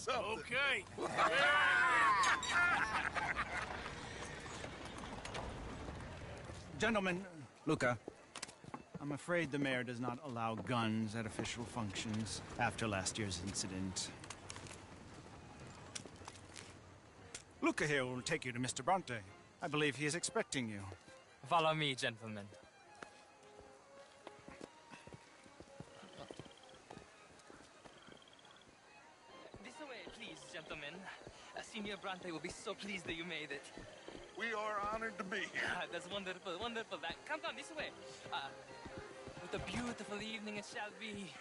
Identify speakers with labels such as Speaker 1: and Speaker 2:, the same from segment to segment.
Speaker 1: something.
Speaker 2: Okay.
Speaker 3: Gentlemen, Luca, I'm afraid the mayor does not allow guns at official functions after last year's incident. Luca here will take you to Mr. Bronte. I believe he is expecting you.
Speaker 4: Follow me, gentlemen. This way, please, gentlemen. Senior Bronte will be so pleased that you made it.
Speaker 1: We are honored to be here.
Speaker 4: That's wonderful, wonderful. Come this way. What a beautiful evening it shall be.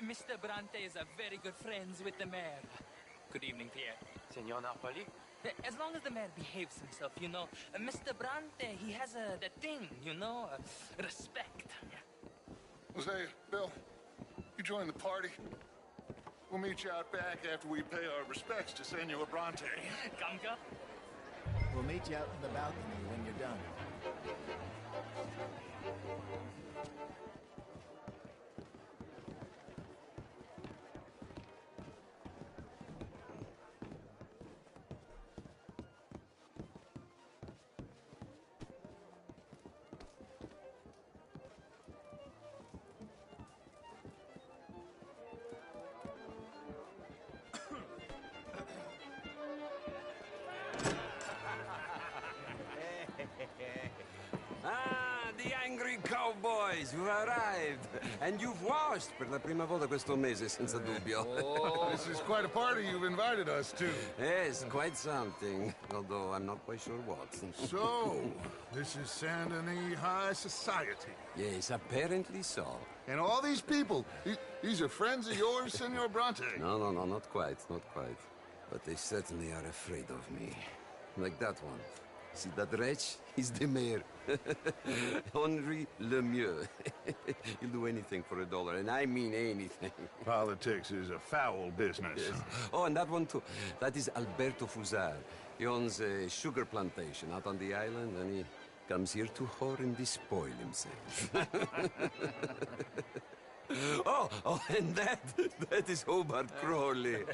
Speaker 4: Mr. Bronte is very good friends with the mayor. Good evening, Pierre.
Speaker 5: Signor Napoli?
Speaker 4: As long as the mayor behaves himself, you know. Mr. Bronte, he has that thing, you know, respect.
Speaker 1: Jose, Bill, you join the party. We'll meet you out back after we pay our respects to Senor Bronte.
Speaker 4: Come.
Speaker 6: We'll meet you out in the balcony when you're done.
Speaker 7: Ah, the angry cowboys, you've arrived. And you've washed per la prima volta questo mese, senza dubbio.
Speaker 1: This is quite a party you've invited us to.
Speaker 7: Yes, quite something. Although I'm not quite sure what.
Speaker 1: So, this is Saint Denis High Society.
Speaker 7: Yes, apparently so.
Speaker 1: And all these people, these are friends of yours, Senor Bronte?
Speaker 7: No, not quite, not quite. But they certainly are afraid of me. Like that one. See that wretch? He's the mayor. Henri Lemieux. He'll do anything for $1, and I mean anything.
Speaker 1: Politics is a foul business.
Speaker 7: Yes. Oh, and that one too. that is Alberto Fusar. He owns a sugar plantation out on the island, and he comes here to whore and despoil himself. Oh, and that is Hobart Crawley.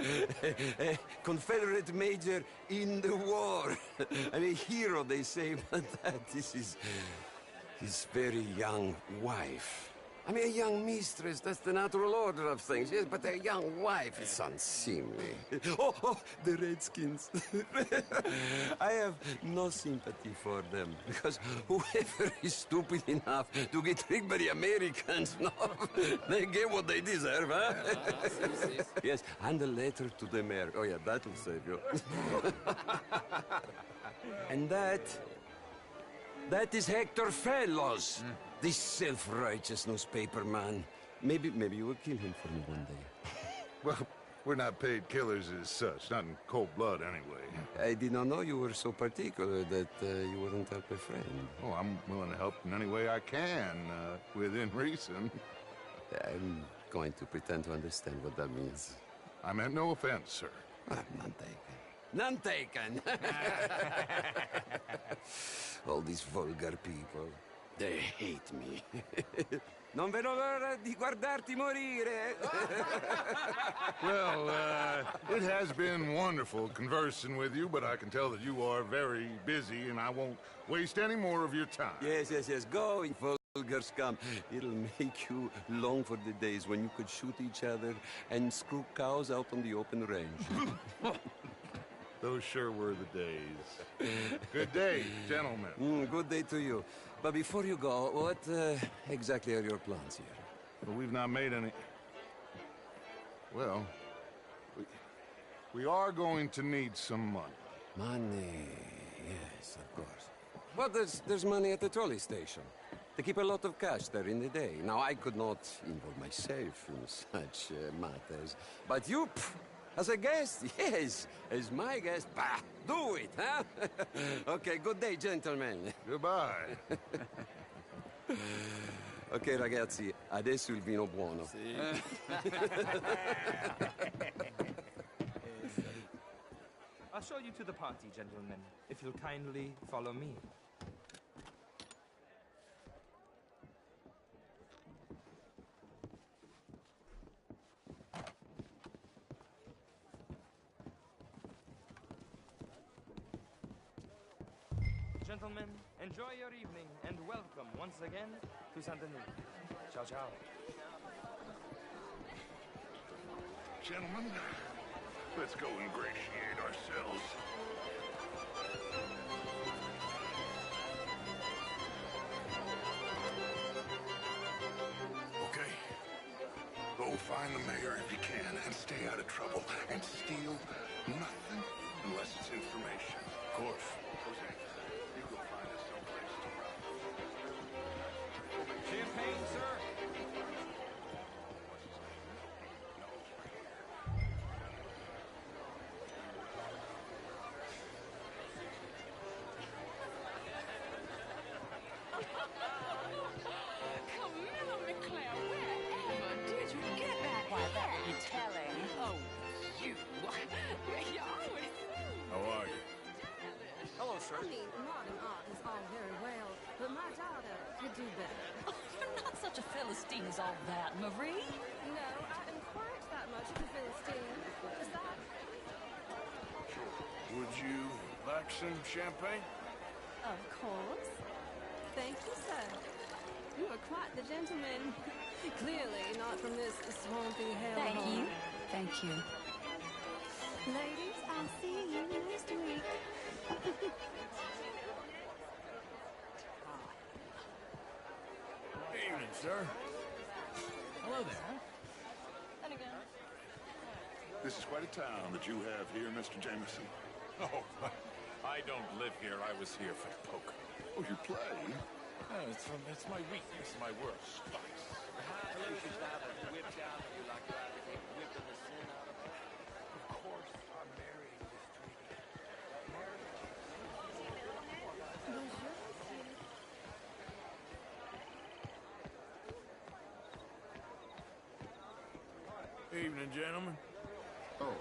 Speaker 7: A Confederate major in the war. I mean, a hero, they say, but that is his very young wife. I mean, a young mistress, that's the natural order of things, yes, but a young wife is unseemly. Oh, the Redskins. I have no sympathy for them, because whoever is stupid enough to get tricked by the Americans, no, they get what they deserve, huh? Yes, and a letter to the mayor. Oh, yeah, that'll save you. And that is Hector Fellows. This self-righteous newspaper man. Maybe you will kill him for me one day.
Speaker 1: Well, we're not paid killers as such, not in cold blood anyway.
Speaker 7: I did not know you were so particular that you wouldn't help a friend.
Speaker 1: Oh, I'm willing to help in any way I can, within reason.
Speaker 7: I'm going to pretend to understand what that means.
Speaker 1: I meant no offense, sir.
Speaker 7: None taken. None taken! All these vulgar people. They hate me. Non vedo l'ora di guardarti morire.
Speaker 1: Well, it has been wonderful conversing with you, but I can tell that you are very busy, and I won't waste any more of your time.
Speaker 7: Yes. Go, you vulgar scum. It'll make you long for the days when you could shoot each other and screw cows out on the open range.
Speaker 1: Those sure were the days. Good day, gentlemen.
Speaker 7: Good day to you. But before you go, what exactly are your plans here?
Speaker 1: Well, we've not made any... Well, we are going to need some money.
Speaker 7: Money, yes, of course. But there's money at the trolley station. They keep a lot of cash there in the day. Now, I could not involve myself in such matters. But you, as a guest, yes, as my guest, bah, do it, huh? Okay, good day, gentlemen.
Speaker 1: Goodbye.
Speaker 7: Ok, ragazzi, adesso il vino buono.
Speaker 5: Sì.
Speaker 4: I'll show you to the party, gentlemen, if you'll kindly follow me.
Speaker 2: Gentlemen, enjoy your evening and welcome once again to Saint Denis. Ciao, ciao.
Speaker 1: Gentlemen, let's go ingratiate ourselves. Okay. Go find the mayor if you can and stay out of trouble and steal nothing unless it's information. Of course. Jose, you go find us someplace to run.
Speaker 2: Champagne, sir?
Speaker 5: Camilla McClare, wherever did you get that?
Speaker 8: Why, that would be telling.
Speaker 5: Oh, you. You're always
Speaker 1: How are you?
Speaker 2: Hello, sir.
Speaker 9: I mean, modern art is all very well, but my daughter could do better.
Speaker 8: Oh, you're not such a Philistine as all that, Marie.
Speaker 9: No, I am quite that much of a Philistine. Besides,
Speaker 1: Would you like some champagne?
Speaker 9: of course. Thank you, sir. You are quite the gentleman. Clearly not from this swampy hell.
Speaker 8: Thank you. Thank you.
Speaker 9: Ladies, I'll see you next week.
Speaker 1: Evening, sir.
Speaker 2: Hello there.
Speaker 8: And again.
Speaker 1: This is quite a town that you have here, Mr. Jameson.
Speaker 10: Oh, I don't live here. I was here for poker.
Speaker 1: Oh, you play?
Speaker 10: It's my weakness, my worst vice. Of course, I'm marrying this treaty.
Speaker 1: Evening, gentlemen. Oh,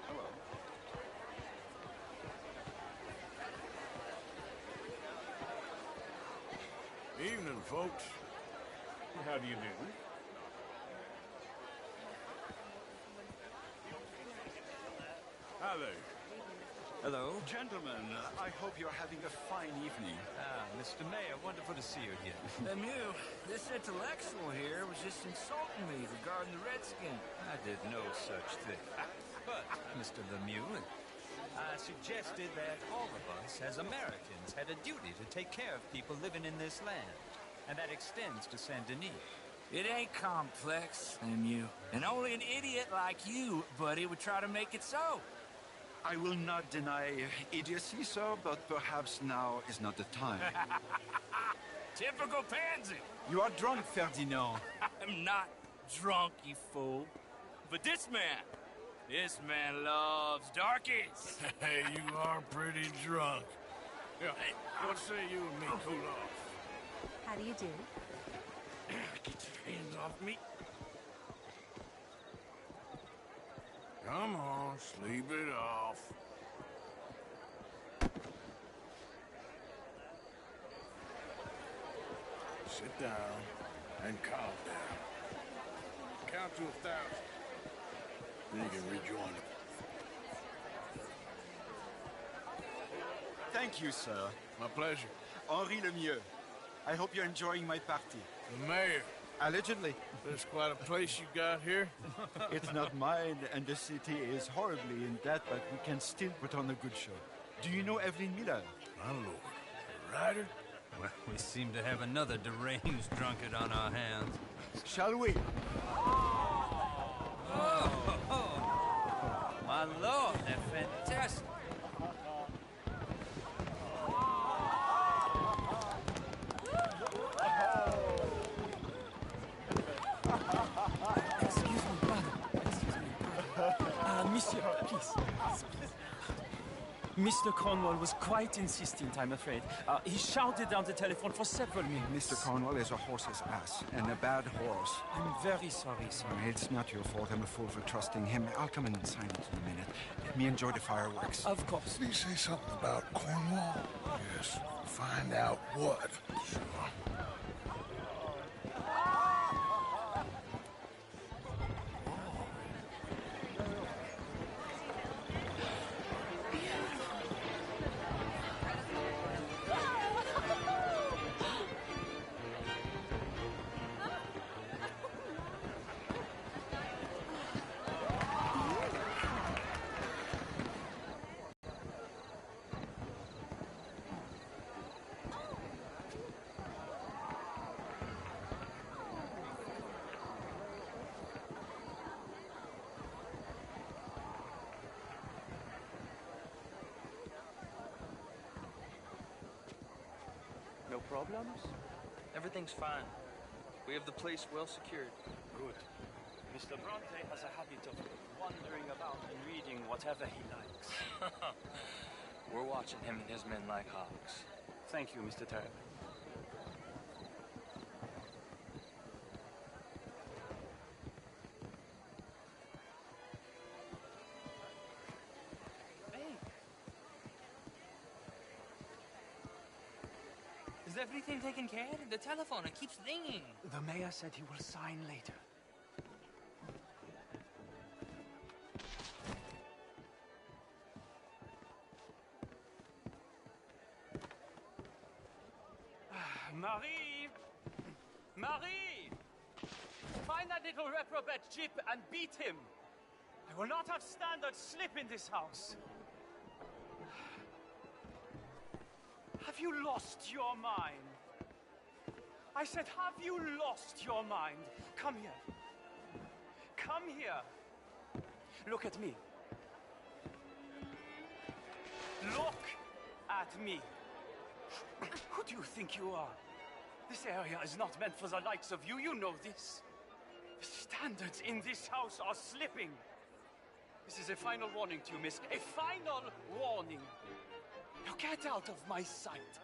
Speaker 1: hello. Evening, folks.
Speaker 10: How do you do?
Speaker 1: Hi there.
Speaker 2: Hello.
Speaker 11: Gentlemen, I hope you're having a fine evening.
Speaker 2: Ah, Mr. Mayor, wonderful to see you again.
Speaker 12: Lemieux, this intellectual here was just insulting me regarding the Redskin.
Speaker 2: I did no such thing. But, Mr. Lemieux, I suggested that all of us as Americans had a duty to take care of people living in this land. And that extends to Saint Denis.
Speaker 12: It ain't complex, Lemieux. And only an idiot like you, buddy, would try to make it so.
Speaker 11: I will not deny idiocy, sir, but perhaps now is not the time.
Speaker 12: Typical pansy.
Speaker 11: You are drunk, Ferdinand.
Speaker 12: I'm not drunk, you fool. But this man loves darkies.
Speaker 1: Hey, you are pretty drunk. Yeah, what say you and me cool off?
Speaker 9: How do you do?
Speaker 12: Get your hands off me.
Speaker 1: Come on, sleep it off. Sit down and calm down. Count to 1,000. Then you can rejoin it.
Speaker 11: Thank you, sir.
Speaker 1: My pleasure.
Speaker 11: Henri Lemieux. I hope you're enjoying my party.
Speaker 1: The mayor.
Speaker 11: Allegedly.
Speaker 1: There's quite a place you got here.
Speaker 11: It's not mine, and the city is horribly in debt, but we can still put on a good show. Do you know Evelyn Miller?
Speaker 1: My lord. A writer?
Speaker 2: Well, we seem to have another deranged drunkard on our hands.
Speaker 11: Shall we?
Speaker 2: My lord, they're fantastic.
Speaker 13: Monsieur, please. Mr. Cornwall was quite insistent, I'm afraid. He shouted down the telephone for several minutes.
Speaker 11: Mr. Cornwall is a horse's ass, and a bad horse.
Speaker 13: I'm very sorry, sir.
Speaker 11: It's not your fault. I'm a fool for trusting him. I'll come in and sign it in a minute. Let me enjoy the fireworks.
Speaker 13: Of course.
Speaker 1: Did he say something about Cornwall? Yes. Find out what. Sure.
Speaker 13: problems?
Speaker 4: Everything's fine. We have the place well secured.
Speaker 13: Good. Mr. Bronte has a habit of wandering about and reading whatever he likes.
Speaker 4: We're watching him and his men like hawks.
Speaker 13: Thank you, Mr. Turk.
Speaker 4: Is everything taken care of? The telephone, it keeps ringing.
Speaker 13: The mayor said he will sign later. Marie! Marie! Find that little reprobate Jip and beat him. I will not have standards slip in this house. Have you lost your mind? I said, have you lost your mind? Come here. Come here. Look at me. Look at me. Who do you think you are? This area is not meant for the likes of you. You know this. The standards in this house are slipping. This is a final warning to you, miss. A final warning. Now get out of my sight.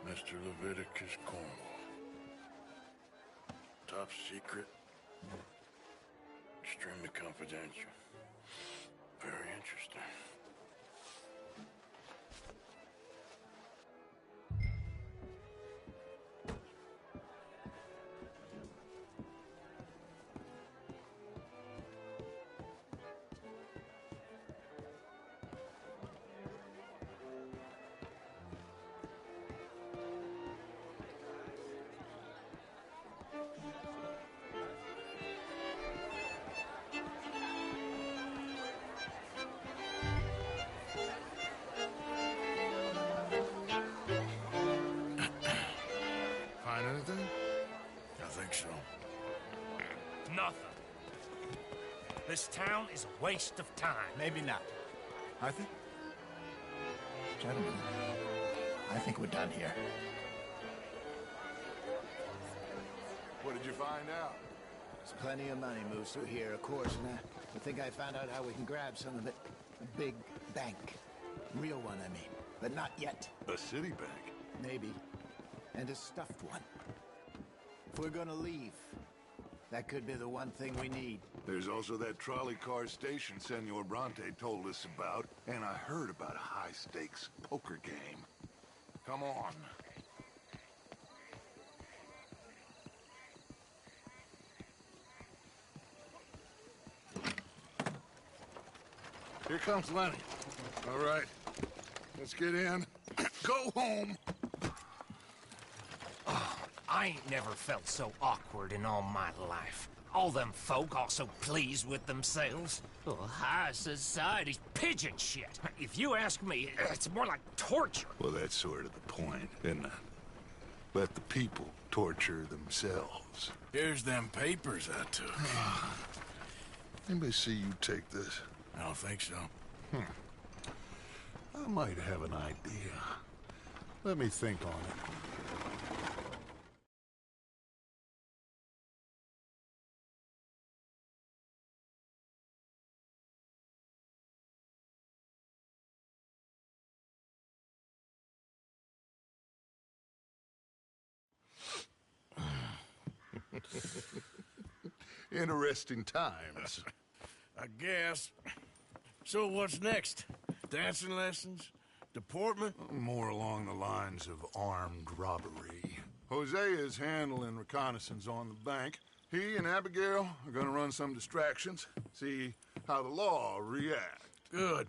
Speaker 1: Mr. Leviticus Cornwall. Top secret. Extremely confidential. Very interesting. Find anything? I think so.
Speaker 14: Nothing. This town is a waste of time.
Speaker 6: Maybe not. I think... Gentlemen, I think we're done here.
Speaker 1: What did you find out?
Speaker 6: There's plenty of money moves through here, of course, and I think I found out how we can grab some of it. A big bank. Real one, I mean. But not yet.
Speaker 1: A city bank?
Speaker 6: Maybe. And a stuffed one. If we're gonna leave, that could be the one thing we need.
Speaker 1: There's also that trolley car station Senor Bronte told us about, and I heard about a high-stakes poker game. Come on. Here comes Lenny. All right, let's get in. Go home!
Speaker 14: Oh, I ain't never felt so awkward in all my life. All them folk all so pleased with themselves. Oh, high society's pigeon shit. If you ask me, it's more like torture.
Speaker 1: Well, that's sort of the point, isn't it? Let the people torture themselves. Here's them papers I took. Anybody see you take this? I don't think so. I might have an idea. Let me think on it. Interesting times.
Speaker 15: I guess. So what's next? Dancing lessons? Deportment?
Speaker 1: More along the lines of armed robbery. Hosea is handling reconnaissance on the bank. He and Abigail are gonna run some distractions, see how the law reacts.
Speaker 15: Good.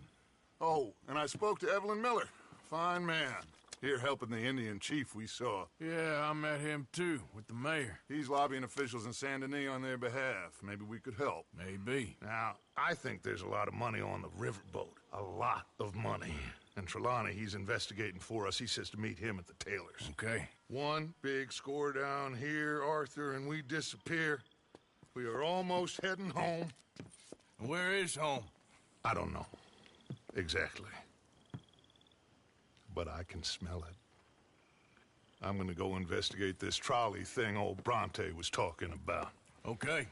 Speaker 1: Oh, and I spoke to Evelyn Miller. Fine man. Here helping the Indian chief we saw.
Speaker 15: Yeah, I met him too, with the mayor.
Speaker 1: He's lobbying officials in Saint Denis on their behalf. Maybe we could help.
Speaker 15: Maybe.
Speaker 1: Now, I think there's a lot of money on the riverboat. A lot of money. And Trelawney, he's investigating for us. He says to meet him at the Taylors.
Speaker 15: Okay.
Speaker 1: One big score down here, Arthur, and we disappear. We are almost heading home.
Speaker 15: Where is home?
Speaker 1: I don't know. Exactly. But I can smell it. I'm gonna go investigate this trolley thing old Bronte was talking about.
Speaker 15: Okay.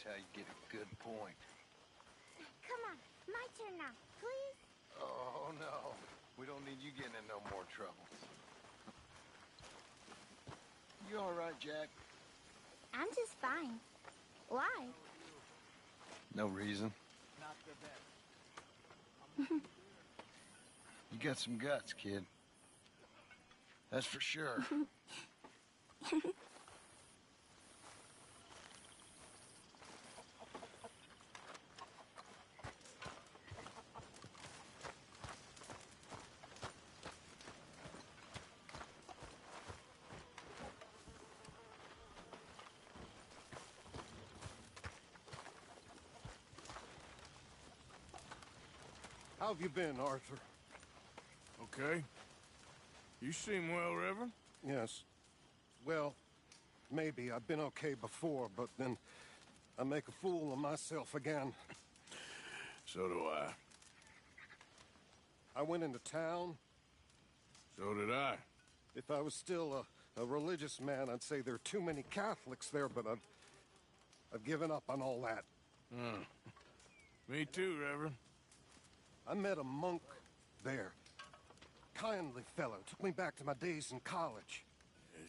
Speaker 16: how you get a good point.
Speaker 17: Come on, my turn now, please.
Speaker 16: Oh, no. We don't need you getting in no more trouble. You all right, Jack?
Speaker 17: I'm just fine. Why?
Speaker 16: No reason.
Speaker 6: Not the best.
Speaker 16: You got some guts, kid. That's for sure.
Speaker 18: How have you been, Arthur?
Speaker 15: Okay. You seem well, Reverend.
Speaker 18: Yes. Well, maybe. I've been okay before, but then I make a fool of myself again.
Speaker 15: So do I.
Speaker 18: I went into town.
Speaker 15: So did I.
Speaker 18: If I was still a religious man, I'd say there are too many Catholics there, but I've given up on all that.
Speaker 15: Me too, Reverend.
Speaker 18: I met a monk there. Kindly fellow. Took me back to my days in college.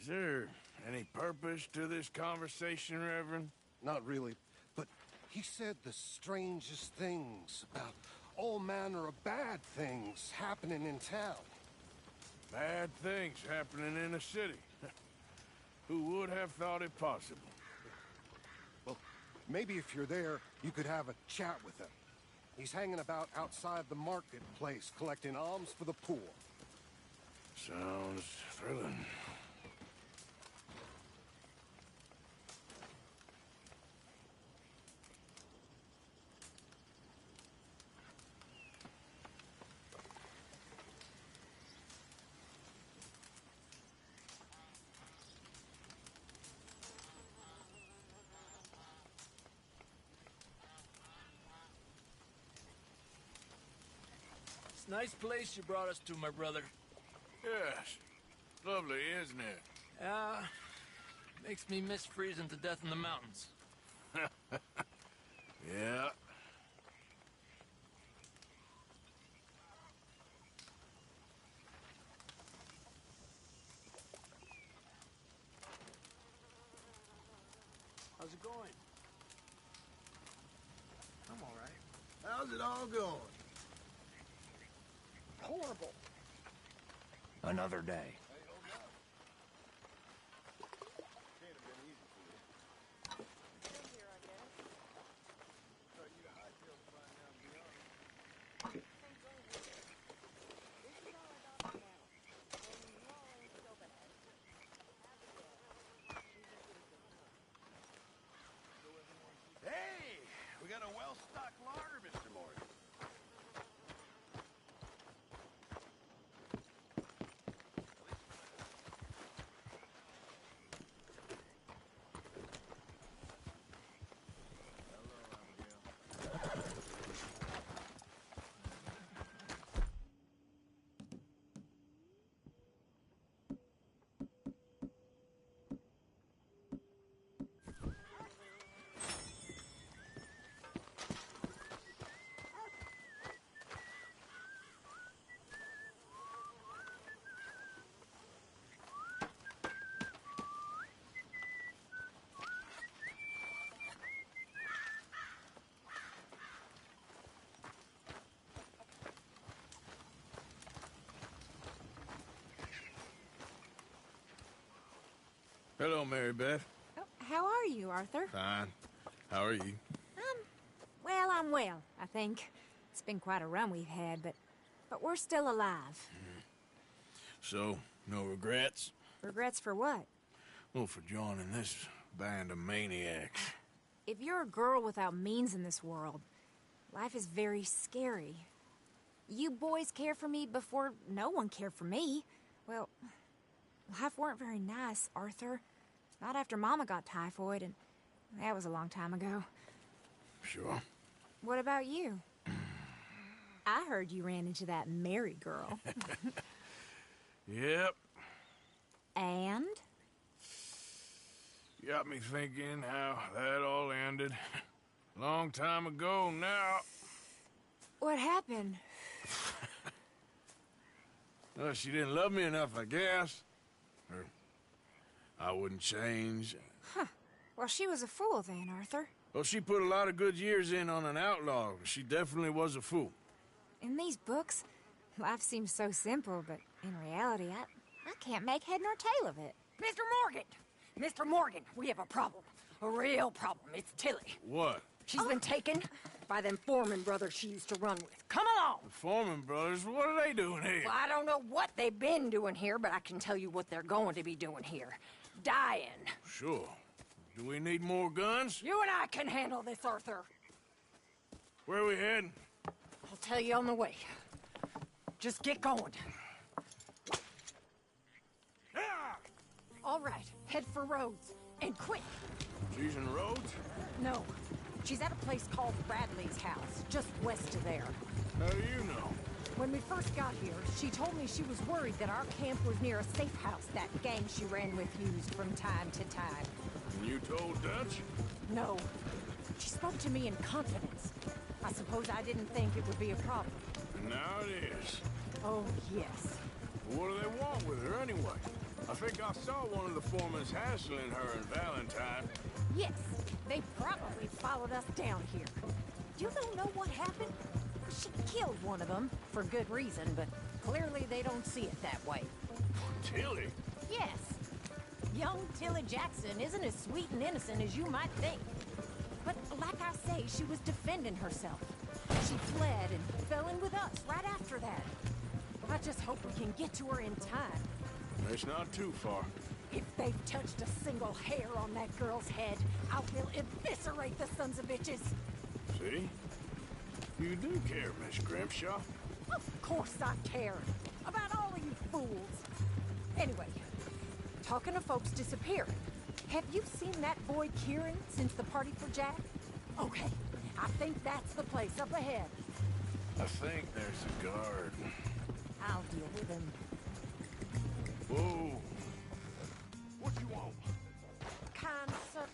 Speaker 15: Is there any purpose to this conversation, Reverend?
Speaker 18: Not really, but he said the strangest things about all manner of bad things happening in town.
Speaker 15: Bad things happening in a city. Who would have thought it possible?
Speaker 18: Well, maybe if you're there, you could have a chat with him. He's hanging about outside the marketplace, collecting alms for the poor.
Speaker 15: Sounds thrilling.
Speaker 12: It's a nice place you brought us to, my brother.
Speaker 15: Yes. Lovely, isn't it?
Speaker 12: Makes me miss freezing to death in the mountains.
Speaker 15: Yeah.
Speaker 6: How's it going?
Speaker 16: I'm all right. How's it all going?
Speaker 6: Horrible.
Speaker 14: Another day.
Speaker 16: Hey, we got a well-stocked larder, Mr. Morgan.
Speaker 15: Hello, Mary Beth.
Speaker 19: Oh, how are you, Arthur?
Speaker 15: Fine. How are you?
Speaker 19: Well, I'm well, I think. It's been quite a run we've had, but we're still alive.
Speaker 15: So, no regrets?
Speaker 19: Regrets for what?
Speaker 15: Well, for joining this band of maniacs.
Speaker 19: If you're a girl without means in this world, life is very scary. You boys cared for me before no one cared for me. Well, life weren't very nice, Arthur. Not after Mama got typhoid, and that was a long time ago.
Speaker 15: Sure.
Speaker 19: What about you? I heard you ran into that Mary girl.
Speaker 15: Yep.
Speaker 19: And?
Speaker 15: Got me thinking how that all ended. Long time ago now.
Speaker 19: What happened?
Speaker 15: Well, she didn't love me enough, I guess. Or I wouldn't change.
Speaker 19: Huh. Well, she was a fool then, Arthur.
Speaker 15: Well, she put a lot of good years in on an outlaw. She definitely was a fool.
Speaker 19: In these books, life seems so simple, but in reality, I can't make head nor tail of it.
Speaker 20: Mr. Morgan! Mr. Morgan, we have a problem. A real problem. It's Tilly.
Speaker 15: What?
Speaker 20: She's been taken by them Foreman brothers she used to run with. Come along!
Speaker 15: The Foreman brothers? What are they doing here?
Speaker 20: Well, I don't know what they've been doing here, but I can tell you what they're going to be doing here. Dying.
Speaker 15: Sure. Do we need more guns?
Speaker 20: You and I can handle this, Arthur.
Speaker 15: Where are we heading?
Speaker 20: I'll tell you on the way. Just get going. All right, head for Rhodes. And quick.
Speaker 15: She's in Rhodes?
Speaker 20: No. She's at a place called Bradley's house, just west of there.
Speaker 15: How do you know?
Speaker 20: When we first got here, she told me she was worried that our camp was near a safe house that gang she ran with used from time to time.
Speaker 15: And you told Dutch?
Speaker 20: No. She spoke to me in confidence. I suppose I didn't think it would be a problem.
Speaker 15: And now it is.
Speaker 20: Oh, yes.
Speaker 15: What do they want with her anyway? I think I saw one of the foremans hassling her and Valentine.
Speaker 20: Yes, they probably followed us down here. You don't know what happened? She killed one of them, for good reason, but clearly they don't see it that way.
Speaker 15: Tilly?
Speaker 20: Yes. Young Tilly Jackson isn't as sweet and innocent as you might think. But like I say, she was defending herself. She fled and fell in with us right after that. I just hope we can get to her in time.
Speaker 15: It's not too far.
Speaker 20: If they've touched a single hair on that girl's head, I will eviscerate the sons of bitches.
Speaker 15: See? You do care, Miss Grimshaw.
Speaker 20: Of course I care. About all of you fools. Anyway, talking of folks disappearing, have you seen that boy Kieran since the party for Jack? Okay, I think that's the place up ahead.
Speaker 15: I think there's a guard.
Speaker 20: I'll deal with him.
Speaker 15: Whoa. What you want?
Speaker 20: Kind sir,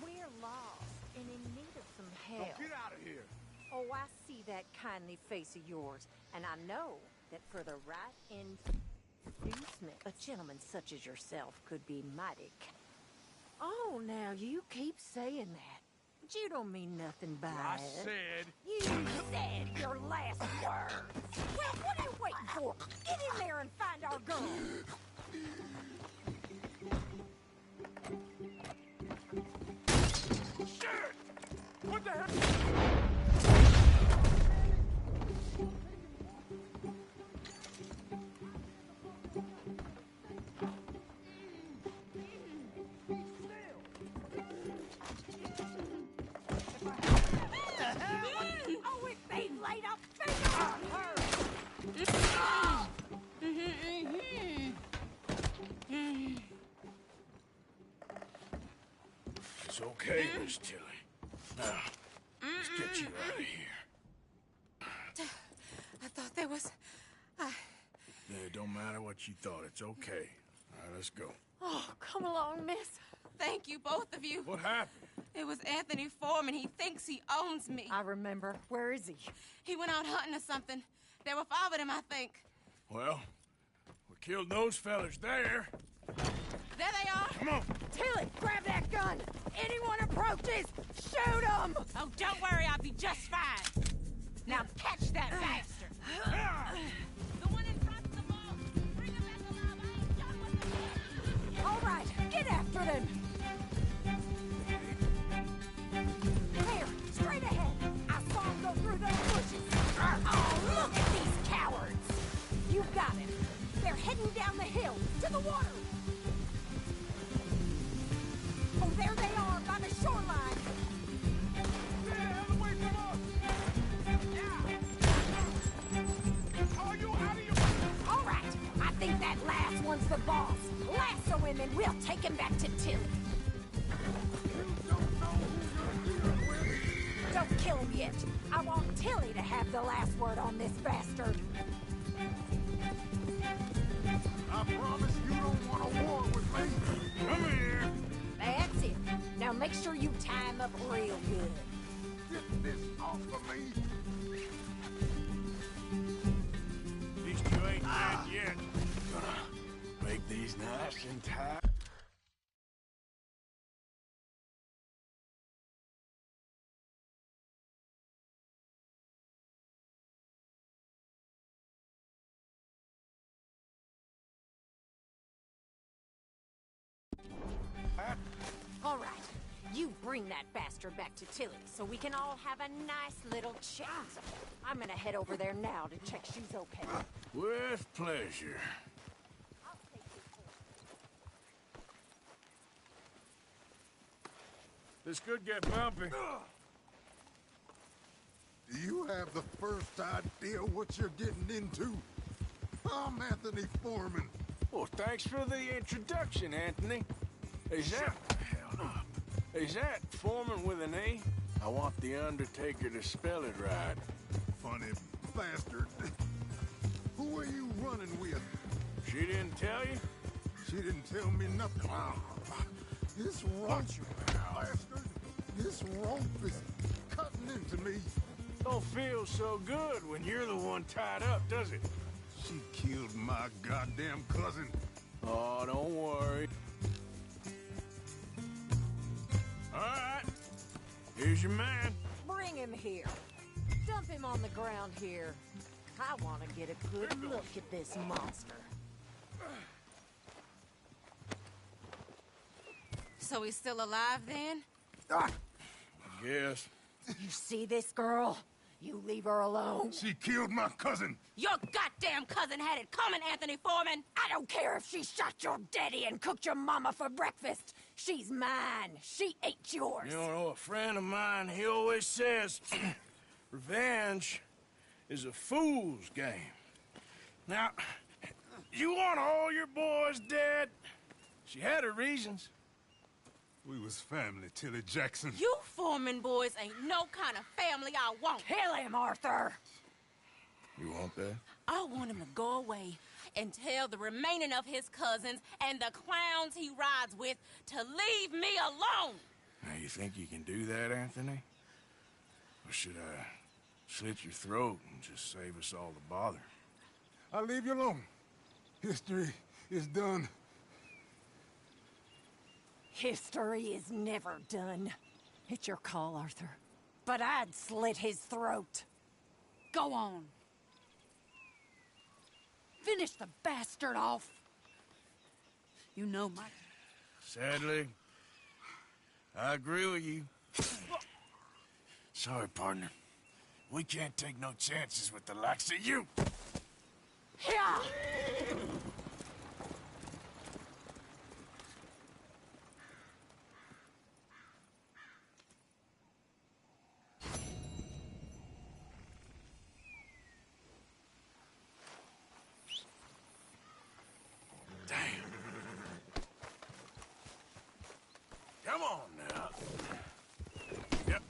Speaker 20: we're lost and in need of some help.
Speaker 15: Now get out of here.
Speaker 20: Oh, I see that kindly face of yours, and I know that for the right inducement, a gentleman such as yourself could be mighty. Oh, now you keep saying that. But you don't mean nothing by
Speaker 15: I
Speaker 20: it.
Speaker 15: said...
Speaker 20: You said your last words. Well, what are you waiting for? Get in there and find our girl.
Speaker 15: Shit! What the heck?
Speaker 20: Oh, if they laid a finger on her!
Speaker 15: It's okay, Miss Tilly. Now, let's get you out of here.
Speaker 5: I thought there was...
Speaker 15: Yeah, it don't matter what you thought. It's okay. All right, let's go.
Speaker 5: Oh, come along, miss. Thank you, both of you.
Speaker 15: What happened?
Speaker 5: It was Anthony Foreman. He thinks he owns me.
Speaker 20: I remember. Where is he?
Speaker 5: He went out hunting or something. There were 5 of them, I think.
Speaker 15: Well, we killed those fellas there.
Speaker 5: There they are.
Speaker 15: Come on.
Speaker 20: Tilly, grab that gun. Anyone approaches, shoot them.
Speaker 5: Oh, don't worry. I'll be just fine. Now catch that bastard. The one in front of the boat. Bring him back alive. I ain't done with him.
Speaker 20: All right, get after them. There, straight ahead. I saw him go through those bushes. Oh, look at these cowards. You got him. They're heading down the hill to the water. Oh, there they are by the shoreline.
Speaker 15: Stay the hell away from us! Are you out of your...
Speaker 20: All right, I think that last one's the boss. Lasso him and we'll take him back to Tilly. Don't kill him yet. I want Tilly to have the last word on this bastard.
Speaker 15: I promise you don't want a war with me. Come here.
Speaker 20: That's it. Now make sure you tie him up real good.
Speaker 1: Get this off of me!
Speaker 15: At least you ain't dead yet. Gonna make these nice and tight.
Speaker 20: All right, you bring that bastard back to Tilly so we can all have a nice little chat. I'm gonna head over there now to check she's okay.
Speaker 15: With pleasure. This could get bumpy.
Speaker 1: Do you have the first idea what you're getting into? I'm Anthony Foreman.
Speaker 15: Well, thanks for the introduction, Anthony. Is that Foreman with an E? I want the Undertaker to spell it right.
Speaker 1: Funny bastard. Who are you running with?
Speaker 15: She didn't tell you?
Speaker 1: She didn't tell me nothing. This rope, bastard. This rope is cutting into me.
Speaker 15: Don't feel so good when you're the one tied up, does it?
Speaker 1: She killed my goddamn cousin.
Speaker 15: Oh, don't worry. All right. Here's your man.
Speaker 20: Bring him here. Dump him on the ground here. I want to get a good look at this monster.
Speaker 5: So he's still alive then?
Speaker 15: I guess.
Speaker 20: You see this girl? You leave her alone.
Speaker 1: She killed my cousin.
Speaker 5: Your goddamn cousin had it coming, Anthony Foreman!
Speaker 20: I don't care if she shot your daddy and cooked your mama for breakfast. She's mine. She ate yours.
Speaker 15: You know, a friend of mine, he always says, revenge is a fool's game. Now, you want all your boys dead? She had her reasons.
Speaker 1: We was family, Tilly Jackson.
Speaker 5: You Foreman boys ain't no kind of family I want.
Speaker 20: Kill him, Arthur!
Speaker 15: You want that?
Speaker 5: I want him to go away and tell the remaining of his cousins and the clowns he rides with to leave me alone.
Speaker 15: Now, you think you can do that, Anthony? Or should I slit your throat and just save us all the bother?
Speaker 1: I'll leave you alone. History is done.
Speaker 20: History is never done. It's your call, Arthur. But I'd slit his throat.
Speaker 5: Go on.
Speaker 20: Finish the bastard off.
Speaker 5: You know my...
Speaker 15: Sadly, I agree with you. Sorry, partner. We can't take no chances with the likes of you.
Speaker 20: Yeah.
Speaker 15: Come on now. Yep.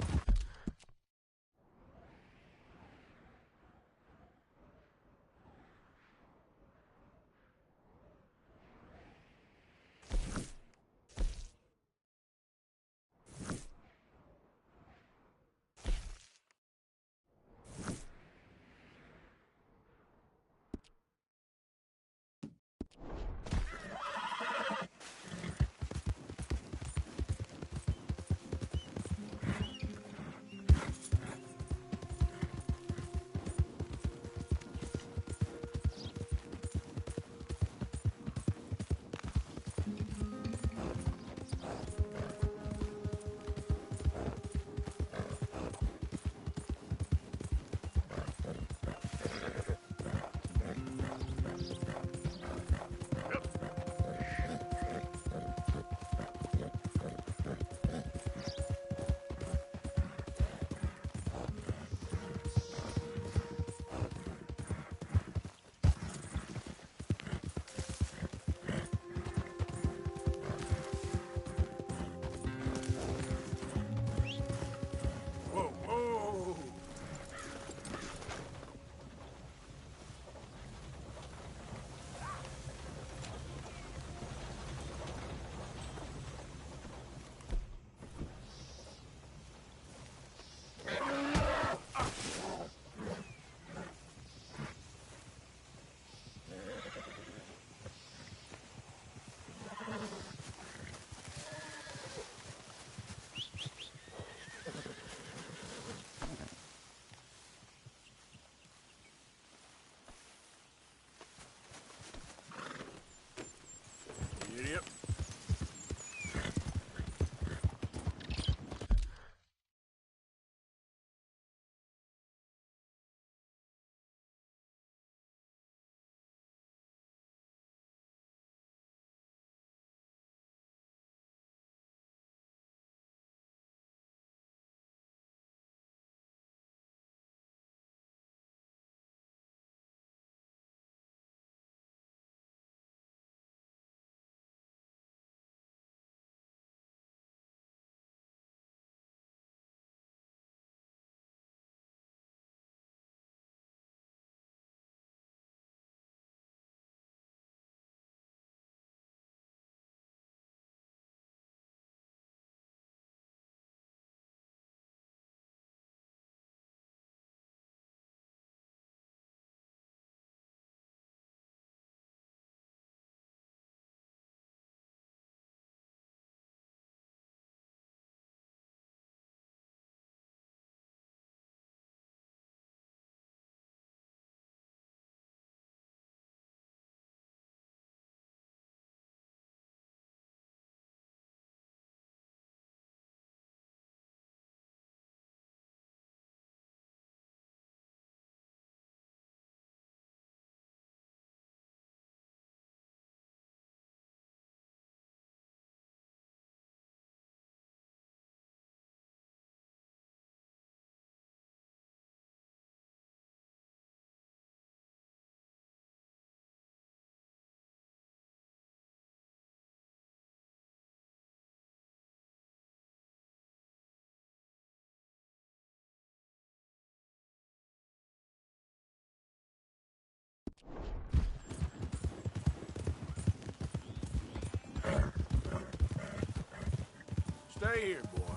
Speaker 15: Stay here, boy.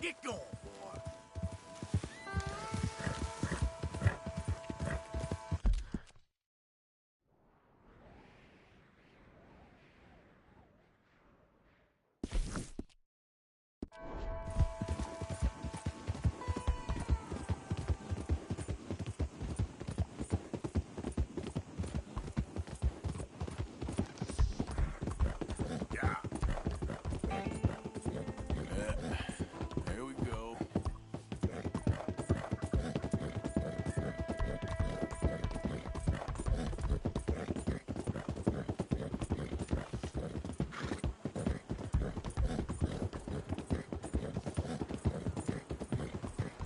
Speaker 15: Get going, boy. There we go.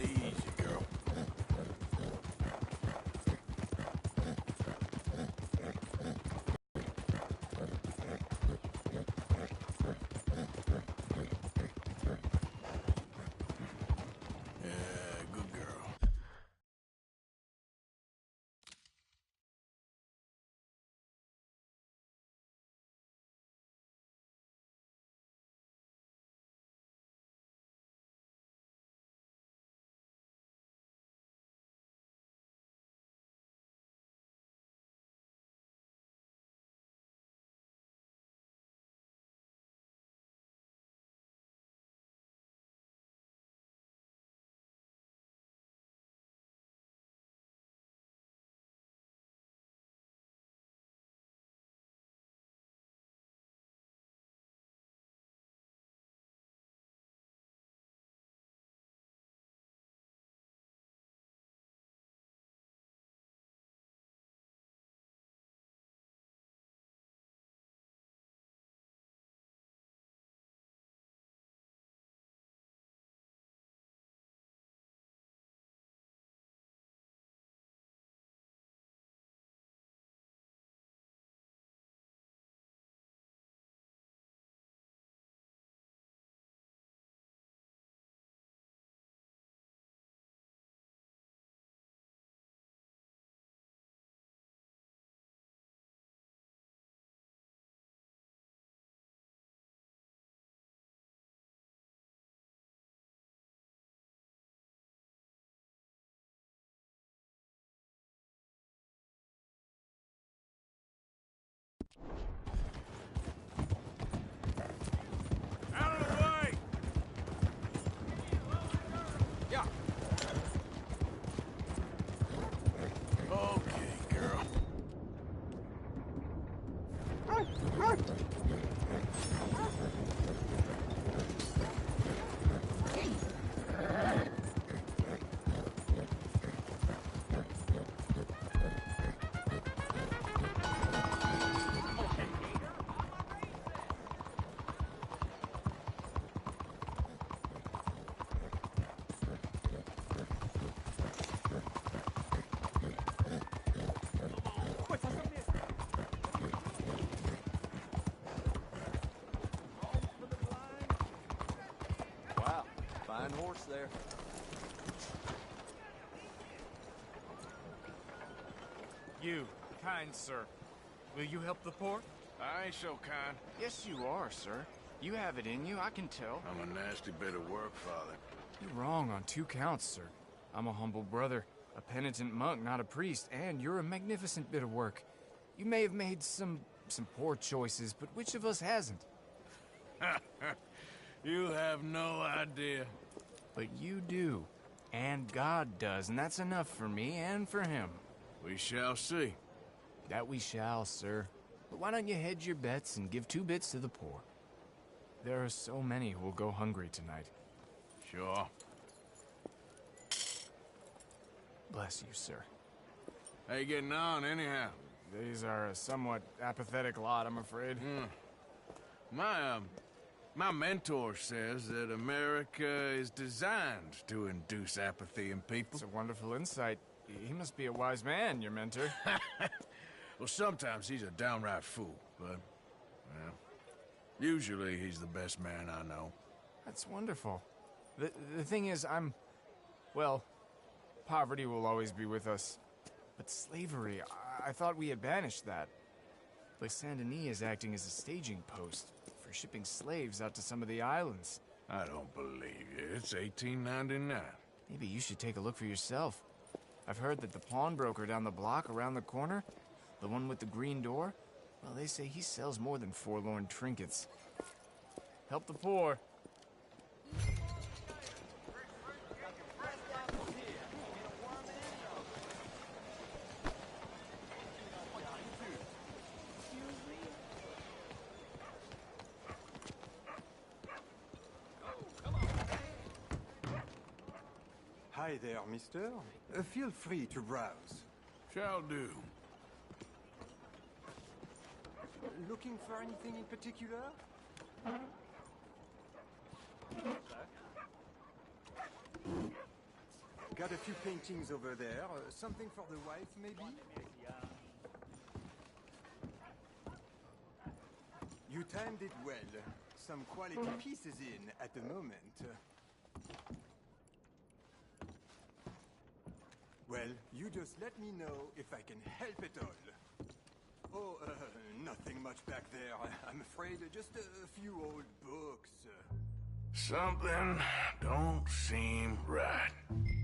Speaker 15: Easy, girl. Yeah, good girl. Out of the way! Yeah. Okay, girl.
Speaker 21: Wow, fine horse there.
Speaker 22: You, kind sir, will you help the poor?
Speaker 15: I ain't so kind.
Speaker 22: Yes, you are, sir. You have it in you, I can tell.
Speaker 15: I'm a nasty bit of work, Father.
Speaker 22: You're wrong on 2 counts, sir. I'm a humble brother, a penitent monk, not a priest, and you're a magnificent bit of work. You may have made some poor choices, but which of us hasn't?
Speaker 15: You have no idea.
Speaker 22: But you do. And God does, and that's enough for me and for him.
Speaker 15: We shall see.
Speaker 22: That we shall, sir. But why don't you hedge your bets and give 2 bits to the poor? There are so many who will go hungry tonight.
Speaker 15: Sure.
Speaker 22: Bless you, sir.
Speaker 15: How you getting on, anyhow?
Speaker 22: These are a somewhat apathetic lot, I'm afraid.
Speaker 15: My mentor says that America is designed to induce apathy in people.
Speaker 22: It's a wonderful insight. He must be a wise man, your mentor.
Speaker 15: Well, sometimes he's a downright fool, but, well, usually he's the best man I know.
Speaker 22: That's wonderful. The thing is, well, poverty will always be with us. But slavery, I thought we had banished that. But Saint Denis is acting as a staging post for shipping slaves out to some of the islands.
Speaker 1: I don't believe you. It's 1899.
Speaker 22: Maybe you should take a look for yourself. I've heard that the pawnbroker down the block around the corner, the one with the green door, well, they say he sells more than forlorn trinkets. Help the poor.
Speaker 3: Hi there, mister. Feel free to browse.
Speaker 1: Shall do.
Speaker 3: Looking for anything in particular? Got a few paintings over there. Something for the wife, maybe? You timed it well. Some quality pieces in at the moment. Well, you just let me know if I can help at all. Oh, nothing much back there. I'm afraid just a few old books.
Speaker 1: Something don't seem right.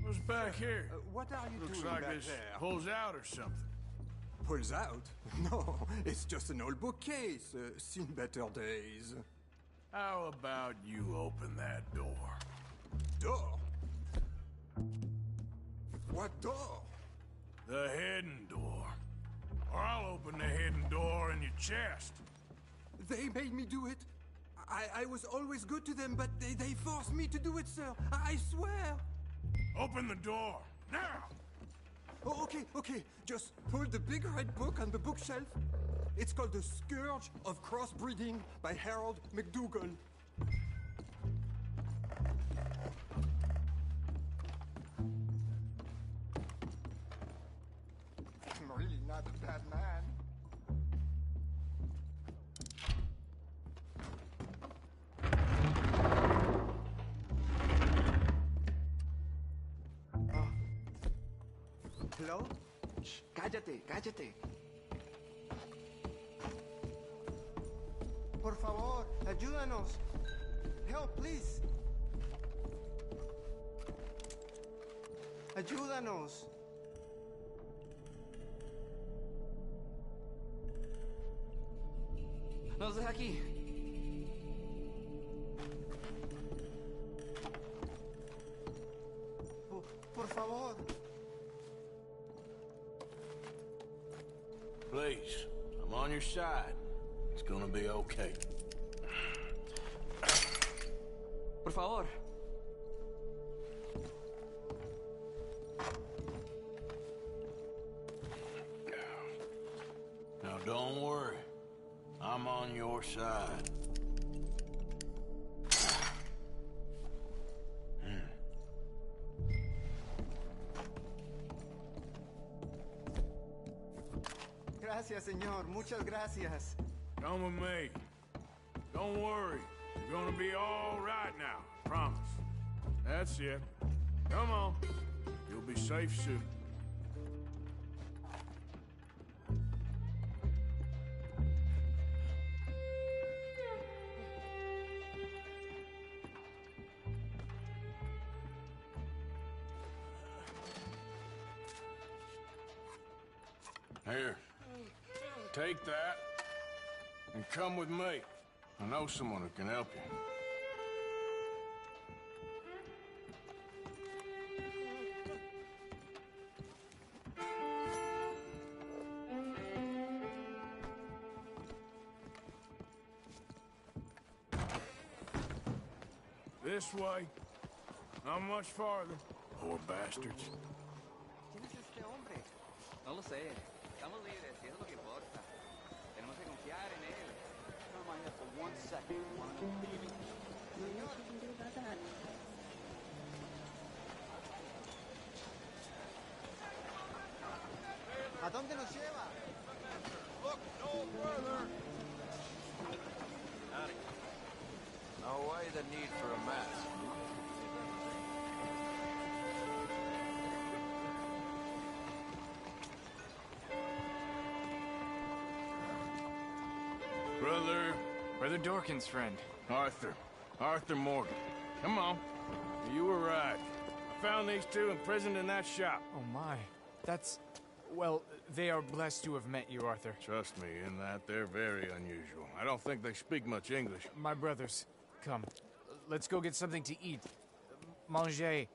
Speaker 1: What's back here?
Speaker 3: What are you
Speaker 1: Looks
Speaker 3: doing
Speaker 1: like
Speaker 3: back
Speaker 1: this
Speaker 3: there?
Speaker 1: pulls out or something.
Speaker 3: Pulls out? No, it's just an old bookcase. Seen better days.
Speaker 1: How about you open that door?
Speaker 3: Door? What door?
Speaker 1: The hidden door. Or I'll open the hidden door in your chest.
Speaker 3: They made me do it. I was always good to them, but they forced me to do it, sir. I swear.
Speaker 1: Open the door, now!
Speaker 3: Oh, okay. Just pull the big red book on the bookshelf. It's called The Scourge of Crossbreeding by Harold McDougall. I'm really not a bad man.
Speaker 7: Hello? Shh, cállate. Por favor, ayúdanos. Help, please. Ayúdanos. Nos deja aquí. Por favor.
Speaker 1: Please, I'm on your side. It's gonna be okay.
Speaker 7: Por favor.
Speaker 1: Now don't worry. I'm on your side.
Speaker 7: Gracias, señor. Muchas gracias.
Speaker 1: Come with me. Don't worry. You're gonna be all right now. Promise. That's it. Come on. You'll be safe soon. Here. Take that and come with me. I know someone who can help you. This way. Not much farther. Poor bastards.
Speaker 7: ¿Quién es este hombre?
Speaker 23: No lo sé. Estamos libres, y eso es lo que importa. Tenemos que confiar en él.
Speaker 7: Come on here for 1 second. ¿A dónde nos lleva?
Speaker 1: Look no further.
Speaker 21: No way the need for a mask.
Speaker 22: Brother Dorkin's friend.
Speaker 15: Arthur. Arthur Morgan. Come on. You were right. I found these two imprisoned in that shop.
Speaker 22: Oh my. That's... Well, they are blessed to have met you, Arthur.
Speaker 15: Trust me, in that they're very unusual. I don't think they speak much English.
Speaker 22: My brothers, come. Let's go get something to eat. Manger.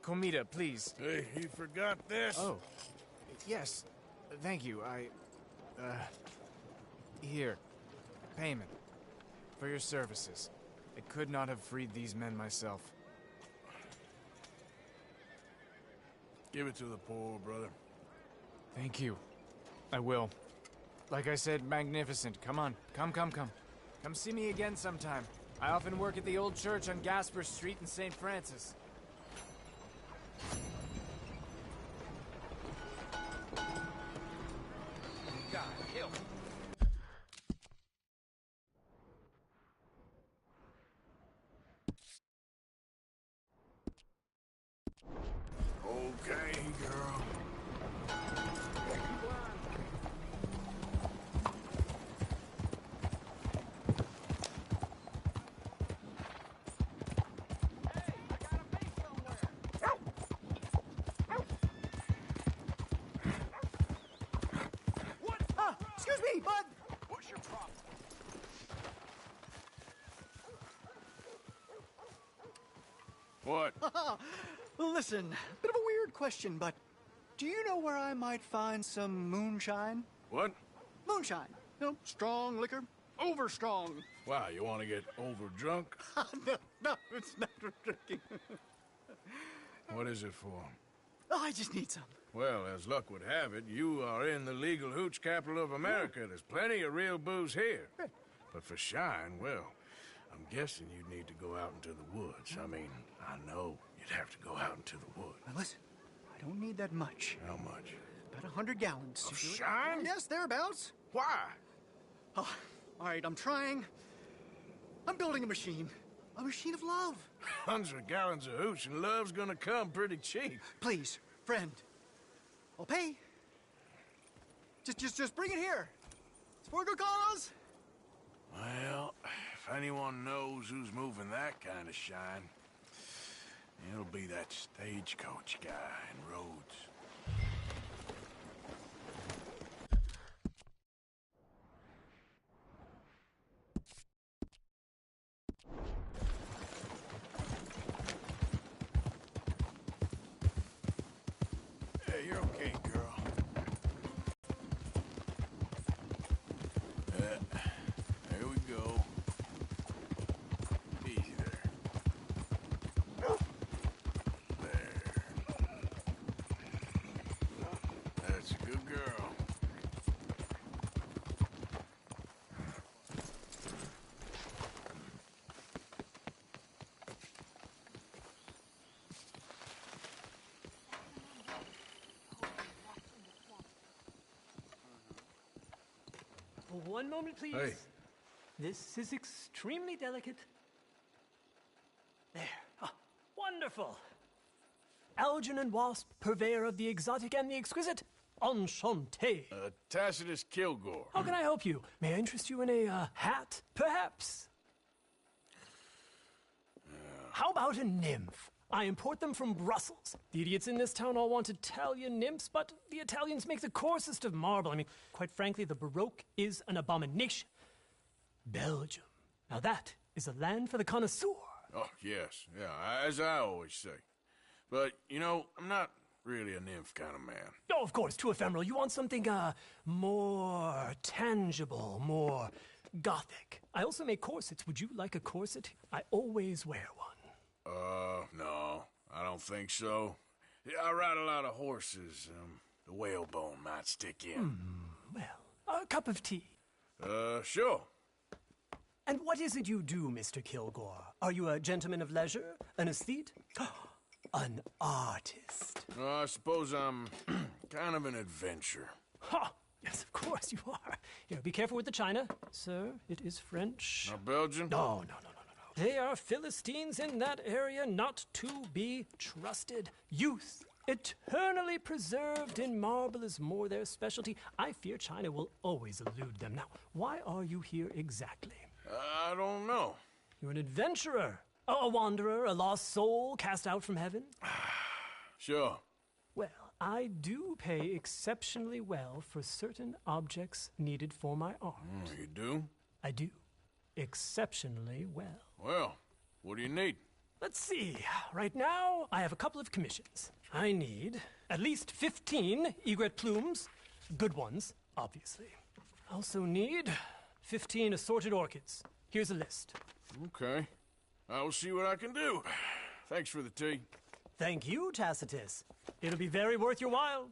Speaker 22: Comida, please.
Speaker 15: Hey, you forgot this?
Speaker 22: Oh. Yes. Thank you. Here. Payment. For your services. I could not have freed these men myself.
Speaker 15: Give it to the poor, brother.
Speaker 22: Thank you. I will. Like I said, magnificent. Come on. Come. Come see me again sometime. I often work at the old church on Gasper Street in St. Francis.
Speaker 14: God, help.
Speaker 15: Okay, girl.
Speaker 7: Excuse me, bud!
Speaker 15: What's your problem? What?
Speaker 7: Well, listen, bit of a weird question, but do you know where I might find some moonshine?
Speaker 15: What?
Speaker 7: Moonshine. You know, strong liquor. Over strong.
Speaker 15: Wow, you want to get over drunk?
Speaker 7: No, it's not for drinking.
Speaker 15: What is it for?
Speaker 7: Oh, I just need some.
Speaker 15: Well, as luck would have it, you are in the legal hooch capital of America. There's plenty of real booze here. But for shine, well, I'm guessing you'd need to go out into the woods. I mean, I know you'd have to go out into the woods.
Speaker 7: Now listen, I don't need that much.
Speaker 15: How much?
Speaker 7: About 100 gallons.
Speaker 15: Of shine?
Speaker 7: Yes, thereabouts.
Speaker 15: Why?
Speaker 7: Oh, all right, I'm trying. I'm building a machine. A machine of love.
Speaker 15: 100 gallons of hooch and love's gonna come pretty cheap.
Speaker 7: Please, friend. I'll pay. Just bring it here. It's for a good cause.
Speaker 15: Well, if anyone knows who's moving that kind of shine, it'll be that stagecoach guy in Rhodes. Hey, you're okay, girl. There we go. Easy there. There. That's a good girl.
Speaker 8: One moment, please.
Speaker 15: Hey.
Speaker 8: This is extremely delicate. There. Ah, wonderful. Algernon Wasp, purveyor of the exotic and the exquisite. Enchanté.
Speaker 15: Tacitus Kilgore.
Speaker 8: How can I help you? May I interest you in a hat, perhaps? How about a nymph? I import them from Brussels. The idiots in this town all want Italian nymphs, but the Italians make the coarsest of marble. I mean, quite frankly, the Baroque is an abomination. Belgium. Now that is a land for the connoisseur.
Speaker 15: Oh, yes. Yeah, as I always say. But, you know, I'm not really a nymph kind of man.
Speaker 8: Oh, of course, too ephemeral. You want something, more tangible, more gothic. I also make corsets. Would you like a corset? I always wear one.
Speaker 15: No, I don't think so. Yeah, I ride a lot of horses. The whalebone might stick in.
Speaker 8: Well, a cup of tea.
Speaker 15: Sure.
Speaker 8: And what is it you do, Mr. Kilgore? Are you a gentleman of leisure? An aesthete? An artist?
Speaker 15: I suppose I'm kind of an adventurer.
Speaker 8: Ha! Yes, of course you are. Here, be careful with the china. Sir, it is French.
Speaker 15: Not Belgian?
Speaker 8: No. They are Philistines in that area, not to be trusted. Youth, eternally preserved in marble, is more their specialty. I fear China will always elude them. Now, why are you here exactly?
Speaker 15: I don't know.
Speaker 8: You're an adventurer. A wanderer, a lost soul cast out from heaven?
Speaker 15: Sure.
Speaker 8: Well, I do pay exceptionally well for certain objects needed for my art.
Speaker 15: You do?
Speaker 8: I do. Exceptionally well.
Speaker 15: Well, what do you need?
Speaker 8: Let's see. Right now, I have a couple of commissions. I need at least 15 egret plumes. Good ones, obviously. I also need 15 assorted orchids. Here's a list.
Speaker 15: Okay. I will see what I can do. Thanks for the tea.
Speaker 8: Thank you, Tacitus. It'll be very worth your while.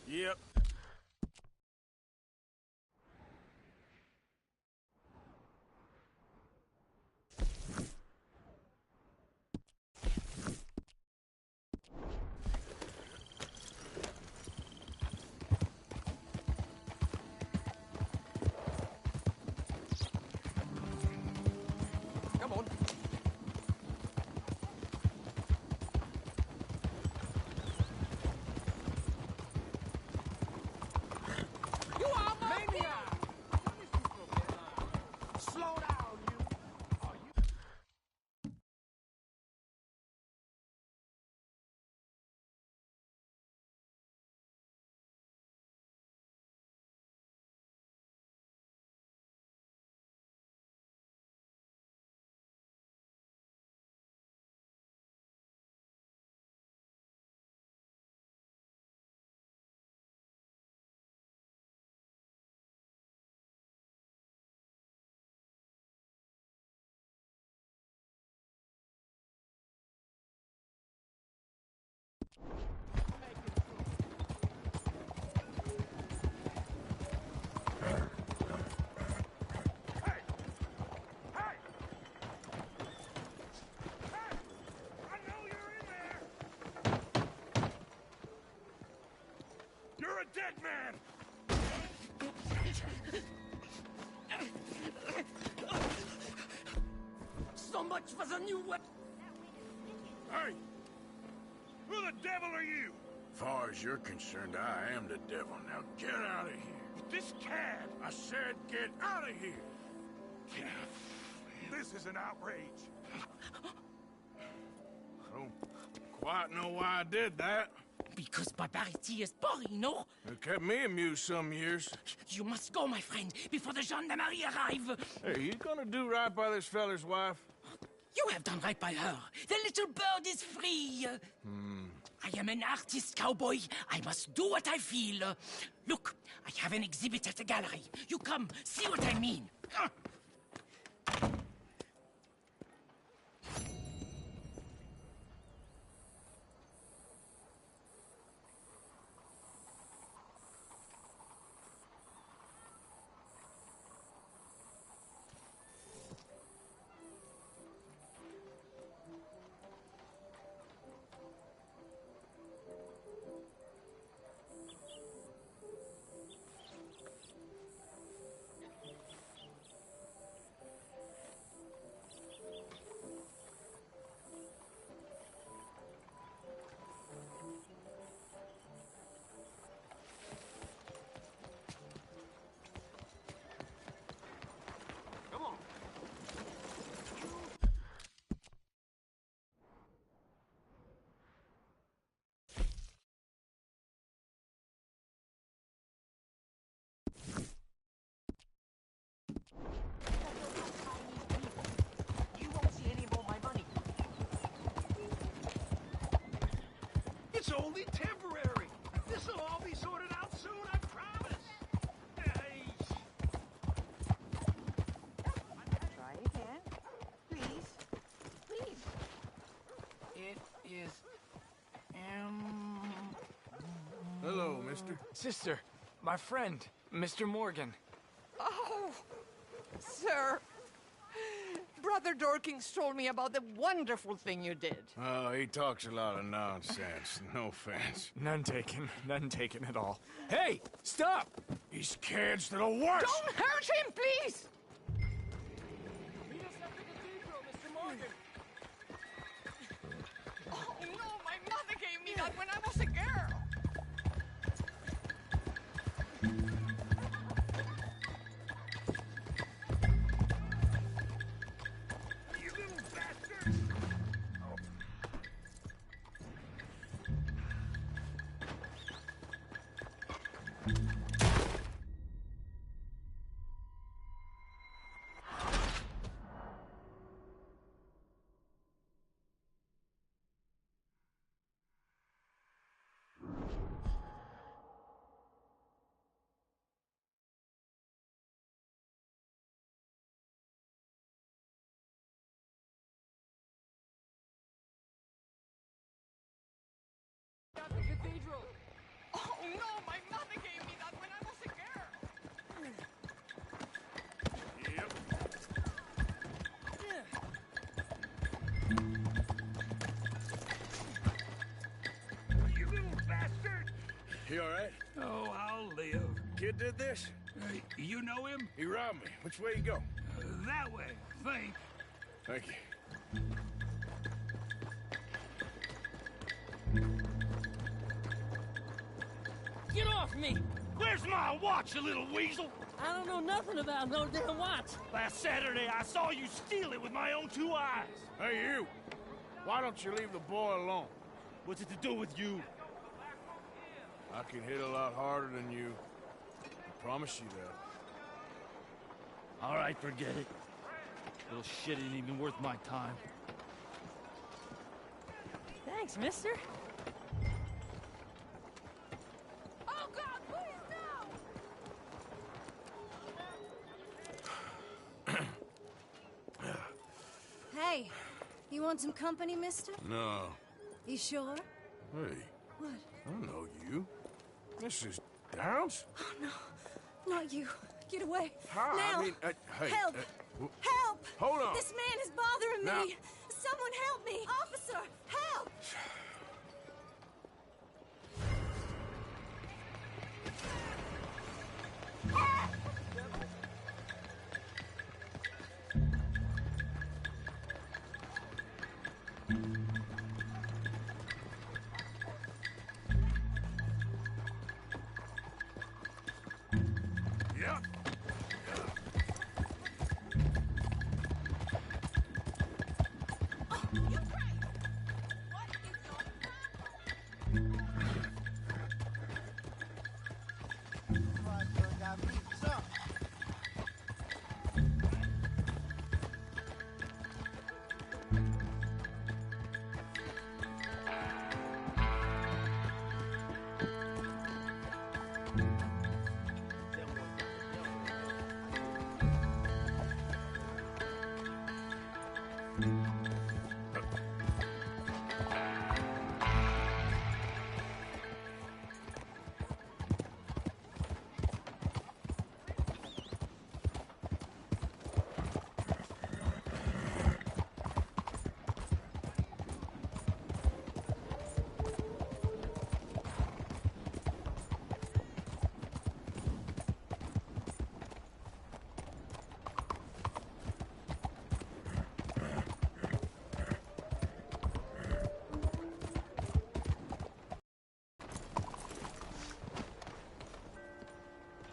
Speaker 15: Yep.
Speaker 3: Come on.
Speaker 15: You are maniac! Slow down, you. You're a dead man!
Speaker 14: So much for the new weapon.
Speaker 15: Hey! Who the devil are you? Far as you're concerned, I am the devil. Now get out of here. This cad! I said get out of here! This is an outrage. Don't quite know why I did that.
Speaker 14: Because barbarity is boring, no?
Speaker 15: It kept me amused some years.
Speaker 14: You must go, my friend, before the gendarmerie arrive.
Speaker 15: Hey, you gonna do right by this feller's wife?
Speaker 14: You have done right by her. The little bird is free. I am an artist, cowboy. I must do what I feel. Look, I have an exhibit at the gallery. You come, see what I mean.
Speaker 15: It's only temporary. This'll all be sorted out soon, I promise. Hey.
Speaker 20: Try again. Please. Please.
Speaker 12: It
Speaker 2: mister?
Speaker 22: Sister, my friend, Mr. Morgan.
Speaker 9: Oh, sir. Brother Dorkins told me about the wonderful thing you did.
Speaker 2: Oh, he talks a lot of nonsense. No offense.
Speaker 22: None taken at all. Hey, stop!
Speaker 2: These kids, they're the worst!
Speaker 9: Don't hurt him, please! Oh, no, my mother gave me that when I was a girl.
Speaker 5: The cathedral.
Speaker 9: Oh, no, my mother gave me that when I was a girl.
Speaker 2: Yep. You little bastard! You all right?
Speaker 15: Oh, I'll live.
Speaker 2: Kid did this?
Speaker 15: You know him?
Speaker 2: He robbed me. Which way you go?
Speaker 15: That way, think.
Speaker 2: Thank you.
Speaker 5: Get off me!
Speaker 15: Where's my watch, you little weasel?
Speaker 5: I don't know nothing about no damn watch.
Speaker 15: Last Saturday, I saw you steal it with my own 2 eyes.
Speaker 2: Hey, you! Why don't you leave the boy alone?
Speaker 15: What's it to do with you?
Speaker 2: I can hit a lot harder than you. I promise you that.
Speaker 15: All right, forget it. Little shit ain't even worth my time.
Speaker 5: Thanks, mister.
Speaker 9: Oh, God, please, no!
Speaker 10: Hey, you want some company, mister?
Speaker 2: No.
Speaker 10: You sure?
Speaker 2: Hey,
Speaker 10: What?
Speaker 2: I know you. This is Downs?
Speaker 10: Oh, no. Not you. Get away.
Speaker 2: How?
Speaker 10: Now.
Speaker 2: I mean, hey.
Speaker 10: Help! Help!
Speaker 2: Hold on.
Speaker 10: This man is bothering
Speaker 2: Now-
Speaker 10: me. Someone help me. Officer, help!
Speaker 2: Yep.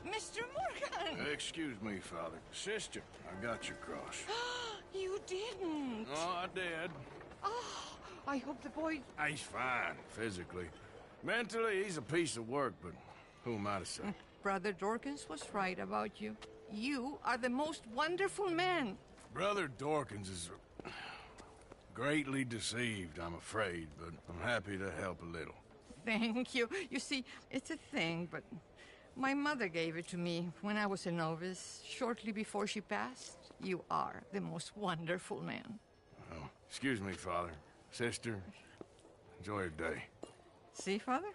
Speaker 9: Mr. Morgan!
Speaker 2: Excuse me, Father. Sister, I got your cross.
Speaker 9: You didn't.
Speaker 2: Oh, I did.
Speaker 9: Oh, I hope the boy...
Speaker 2: He's fine, physically. Mentally, he's a piece of work, but who am I to say?
Speaker 9: Brother Dorkins was right about you. You are the most wonderful man.
Speaker 2: Brother Dorkins is greatly deceived, I'm afraid, but I'm happy to help a little.
Speaker 9: Thank you. You see, it's a thing, but my mother gave it to me when I was a novice, shortly before she passed. You are the most wonderful man.
Speaker 2: Oh, excuse me, Father. Sister, enjoy your day.
Speaker 9: See, Father?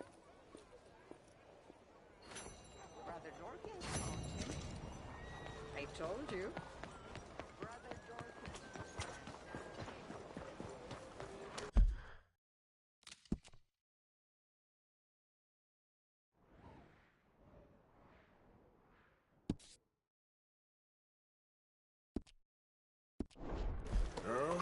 Speaker 9: Told you.
Speaker 2: Girl?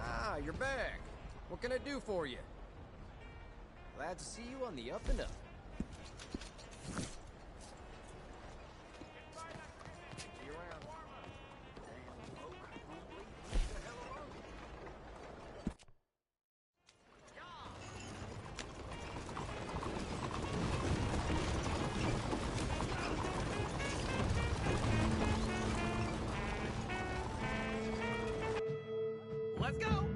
Speaker 4: Ah, you're back. What can I do for you? Glad to see you on the up and up. See you around. Let's go!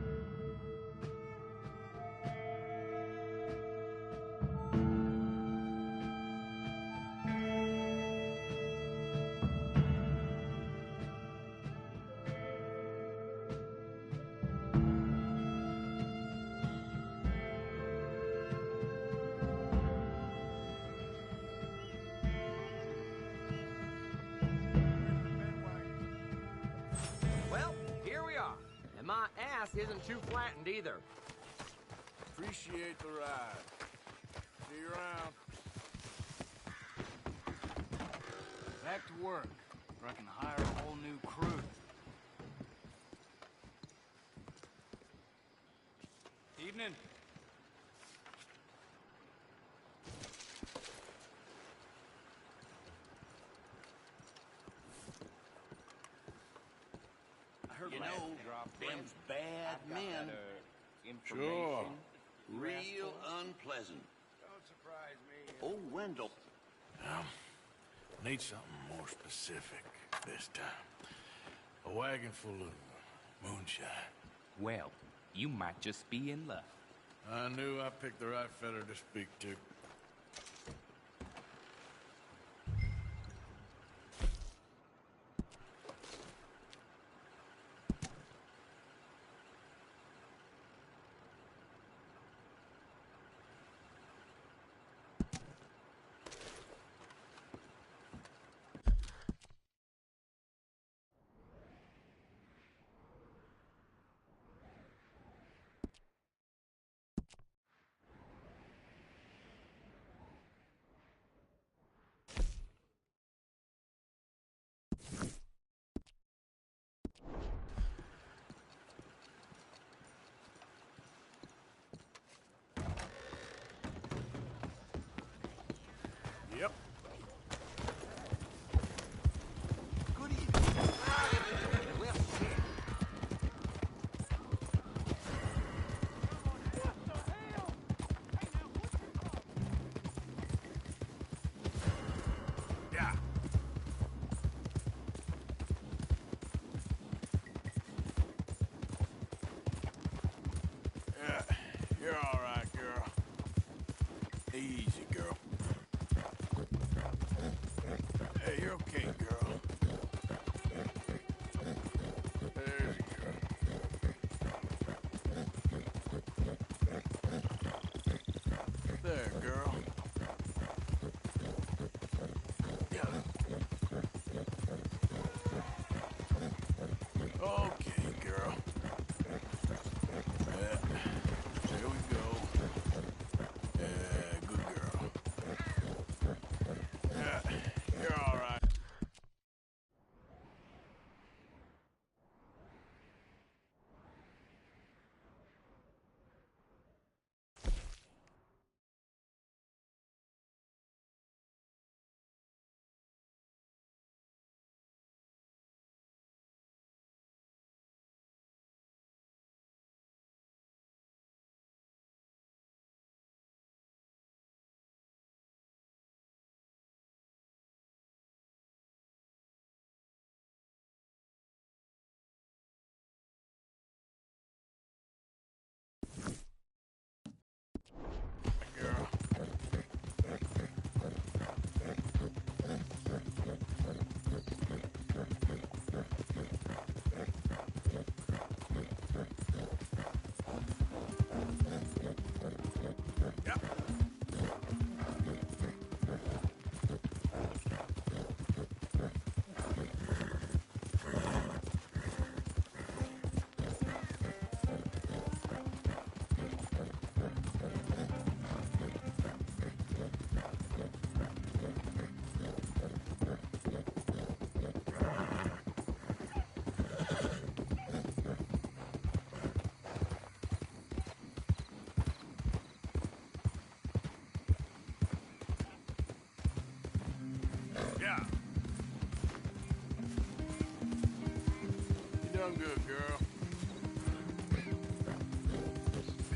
Speaker 4: Well, here we are. And my ass isn't too flattened either.
Speaker 2: Appreciate the ride. See you around.
Speaker 11: Back to work, or I can hire a whole new crew. Evening.
Speaker 21: I heard
Speaker 2: You
Speaker 21: last
Speaker 2: know,
Speaker 21: drop
Speaker 2: them's
Speaker 21: bad
Speaker 2: I've got
Speaker 21: men.
Speaker 2: that,
Speaker 21: Information.
Speaker 2: Sure.
Speaker 21: Real
Speaker 2: unpleasant.
Speaker 21: Don't surprise me.
Speaker 2: Old Wendell. Need something more specific this time. A wagon full of moonshine.
Speaker 13: Well, you might just be in luck.
Speaker 2: I knew I picked the right fella to speak to. Yep.
Speaker 21: Good evening. Well,
Speaker 2: Yeah. Yeah, you're all right, girl. Easy, girl. Hey, you're okay, girl. There's a girl. There, girl. Yeah. Okay, girl. There we go. Good girl. Yeah, you're all right. Girl. Yeah. You done good, girl.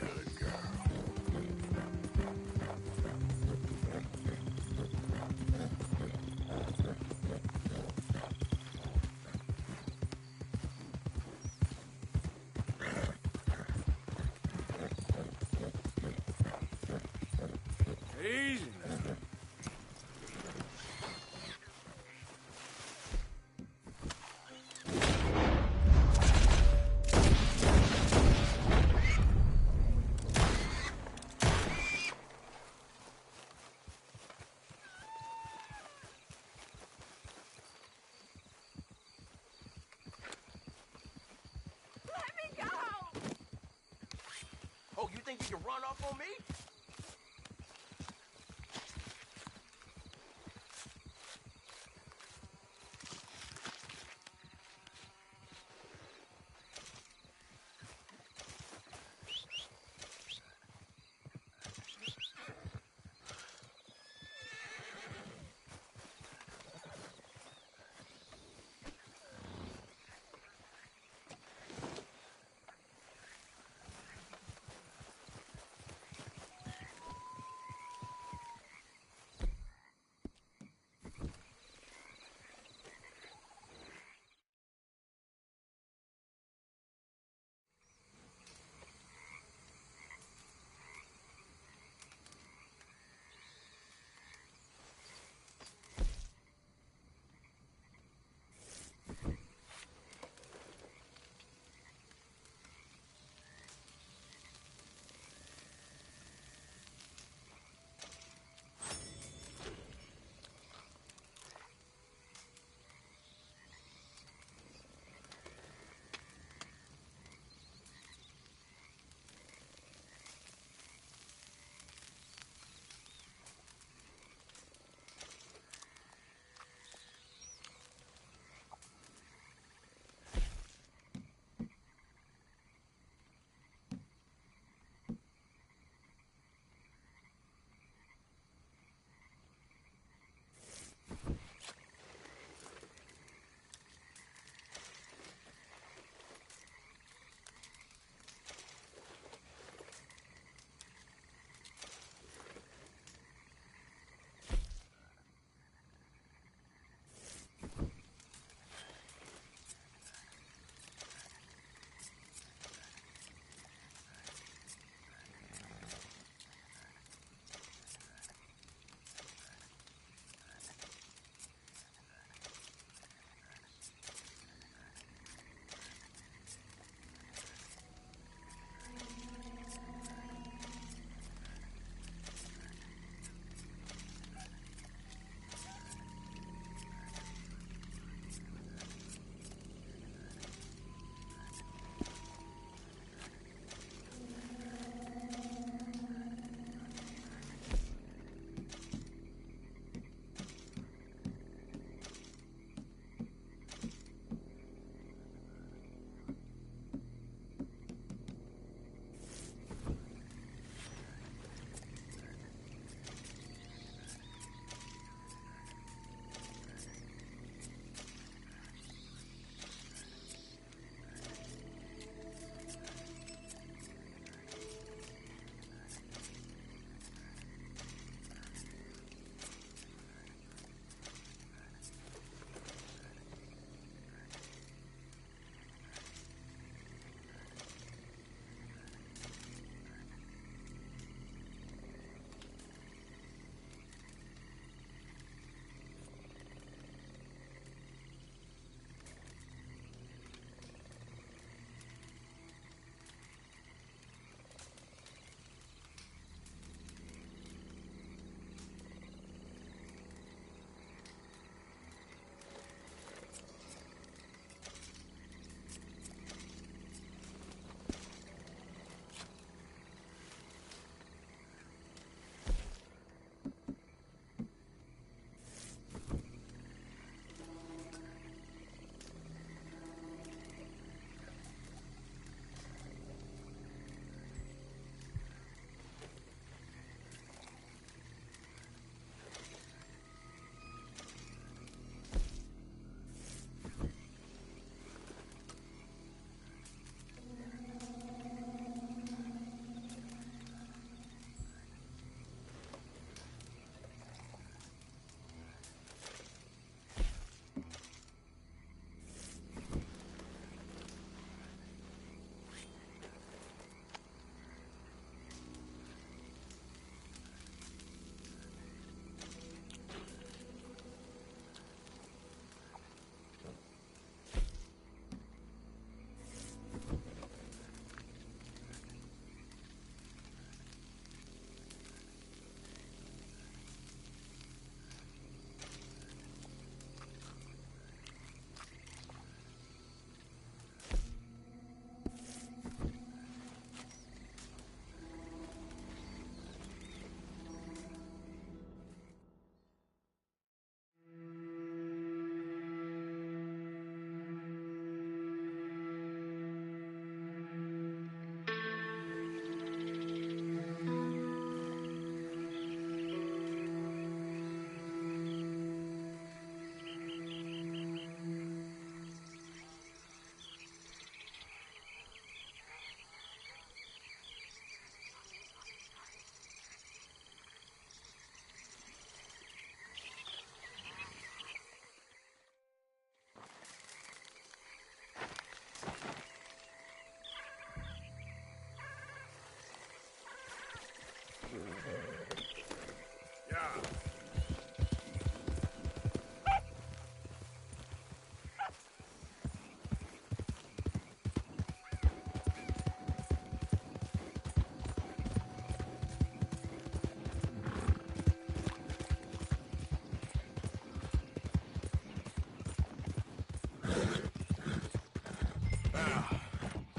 Speaker 2: Good girl. Easy now.
Speaker 6: Let me go! Oh, you think you can run off on me?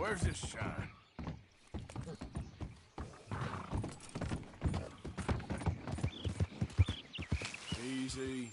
Speaker 2: Where's this shine? Easy.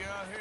Speaker 2: Out here.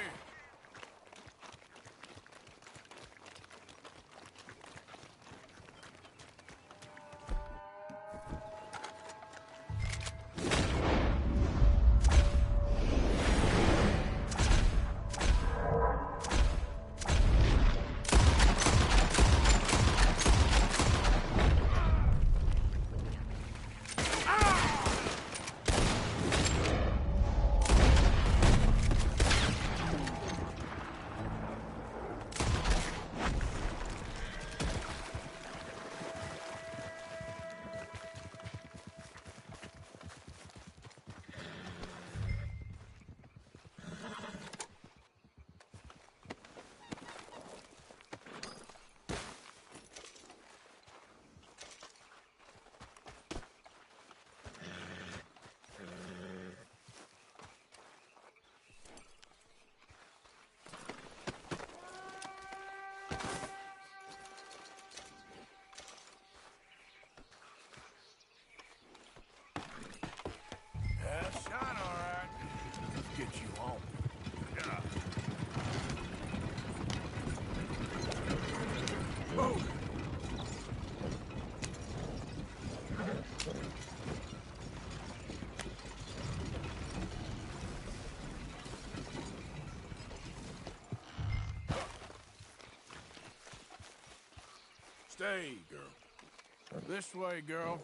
Speaker 2: Shine, all right. Let's get you home. Yeah. Whoa. Stay, girl. This way, girl.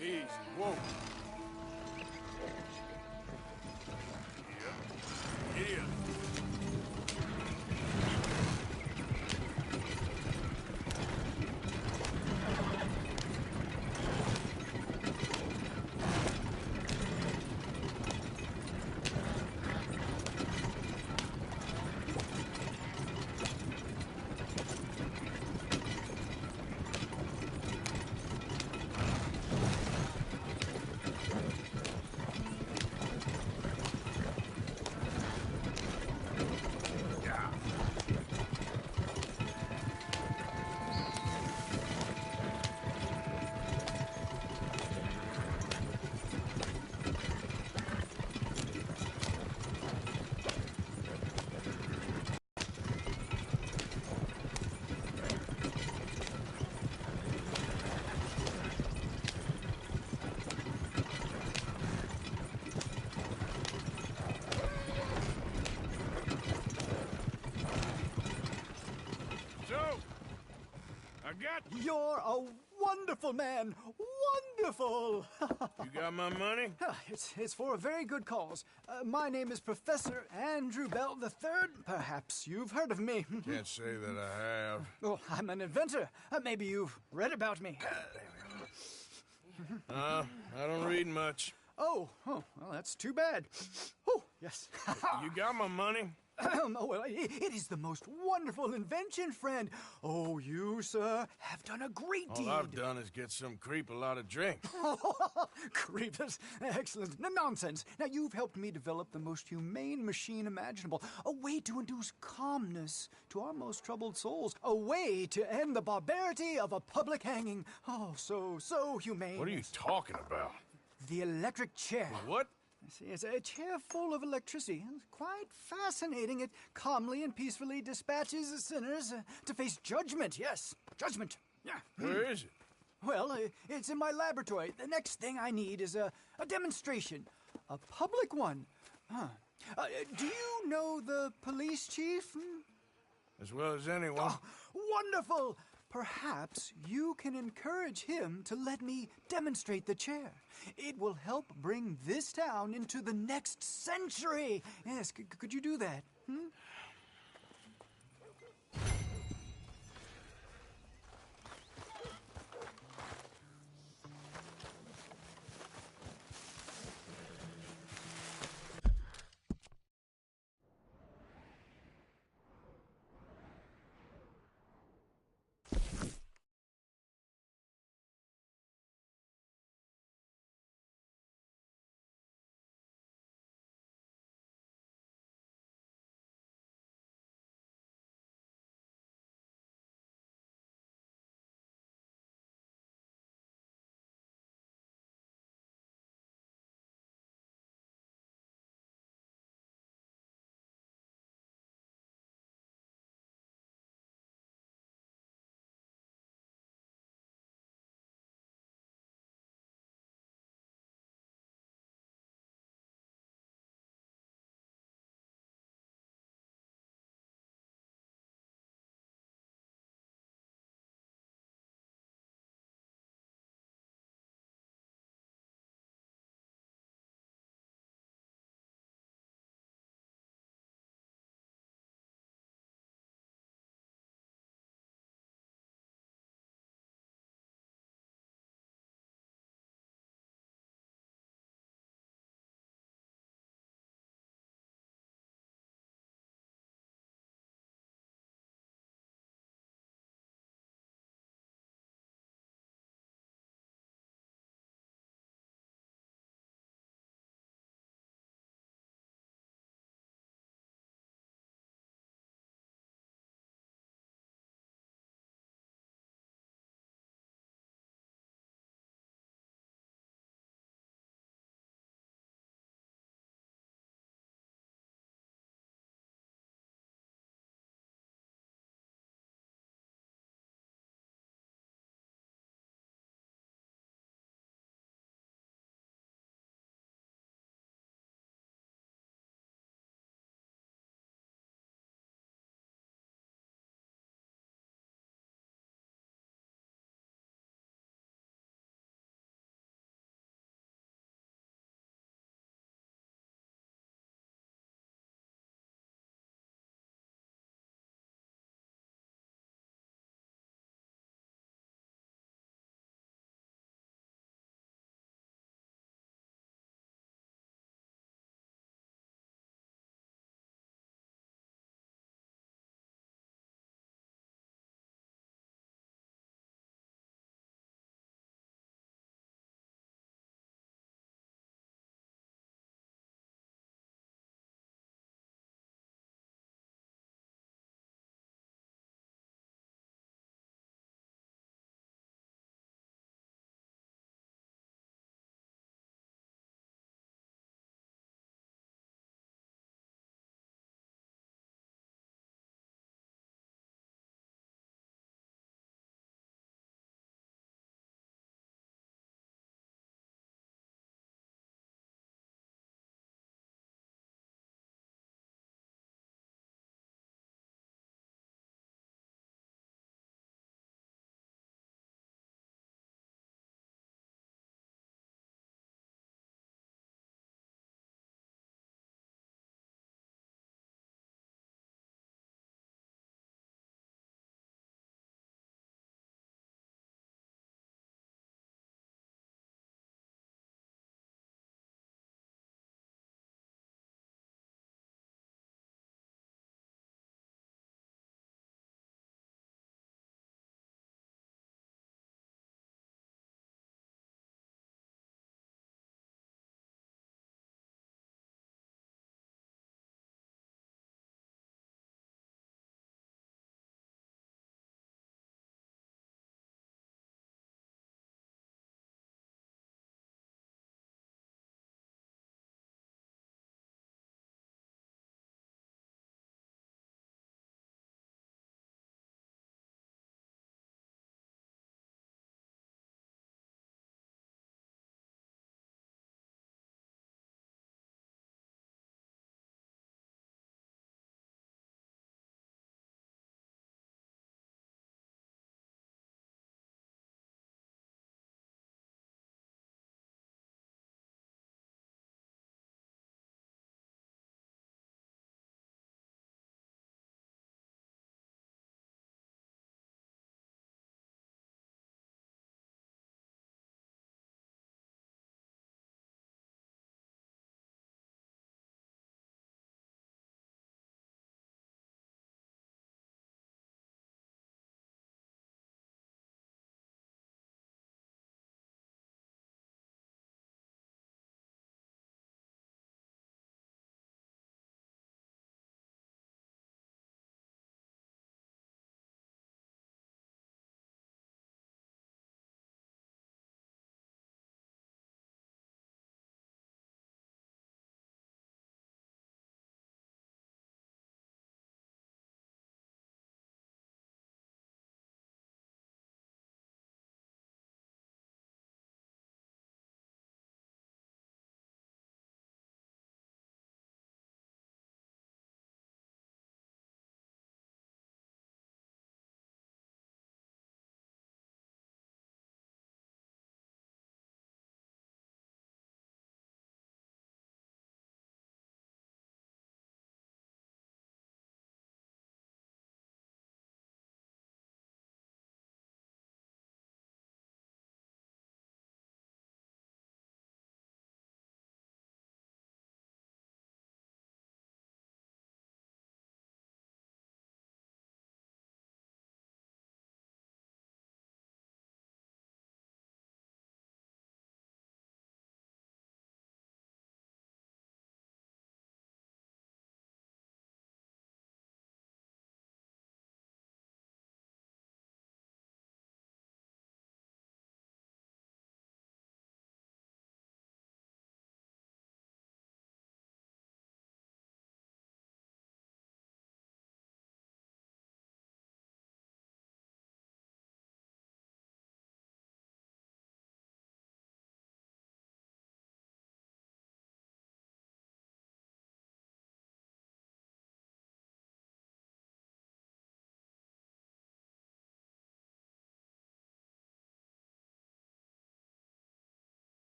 Speaker 2: Easy. Whoa. Yeah. Yeah.
Speaker 7: You're a wonderful man. Wonderful.
Speaker 2: You got my money?
Speaker 7: It's for a very good cause. My name is Professor Andrew Bell III. Perhaps you've heard of me.
Speaker 2: Can't say that I have.
Speaker 7: Oh, I'm an inventor. Maybe you've read about me.
Speaker 2: I don't read much.
Speaker 7: Oh, well, that's too bad. Oh, yes.
Speaker 2: You got my money?
Speaker 7: Oh, well, it is the most wonderful invention, friend. Oh, you, sir, have done a great deed.
Speaker 2: All I've done is get some creep a lot of drink.
Speaker 7: Creep, that's excellent. No, nonsense. Now, you've helped me develop the most humane machine imaginable. A way to induce calmness to our most troubled souls. A way to end the barbarity of a public hanging. Oh, so humane.
Speaker 2: What are you talking about?
Speaker 7: The electric chair.
Speaker 2: What?
Speaker 7: See, it's a chair full of electricity. It's quite fascinating. It calmly and peacefully dispatches the sinners to face judgment. Yes, judgment. Yeah.
Speaker 2: Where is it?
Speaker 7: Well, it's in my laboratory. The next thing I need is a demonstration. A public one. Do you know the police chief?
Speaker 2: As well as anyone.
Speaker 7: Oh, wonderful! Perhaps you can encourage him to let me demonstrate the chair. It will help bring this town into the next century. Yes, could you do that? Hmm?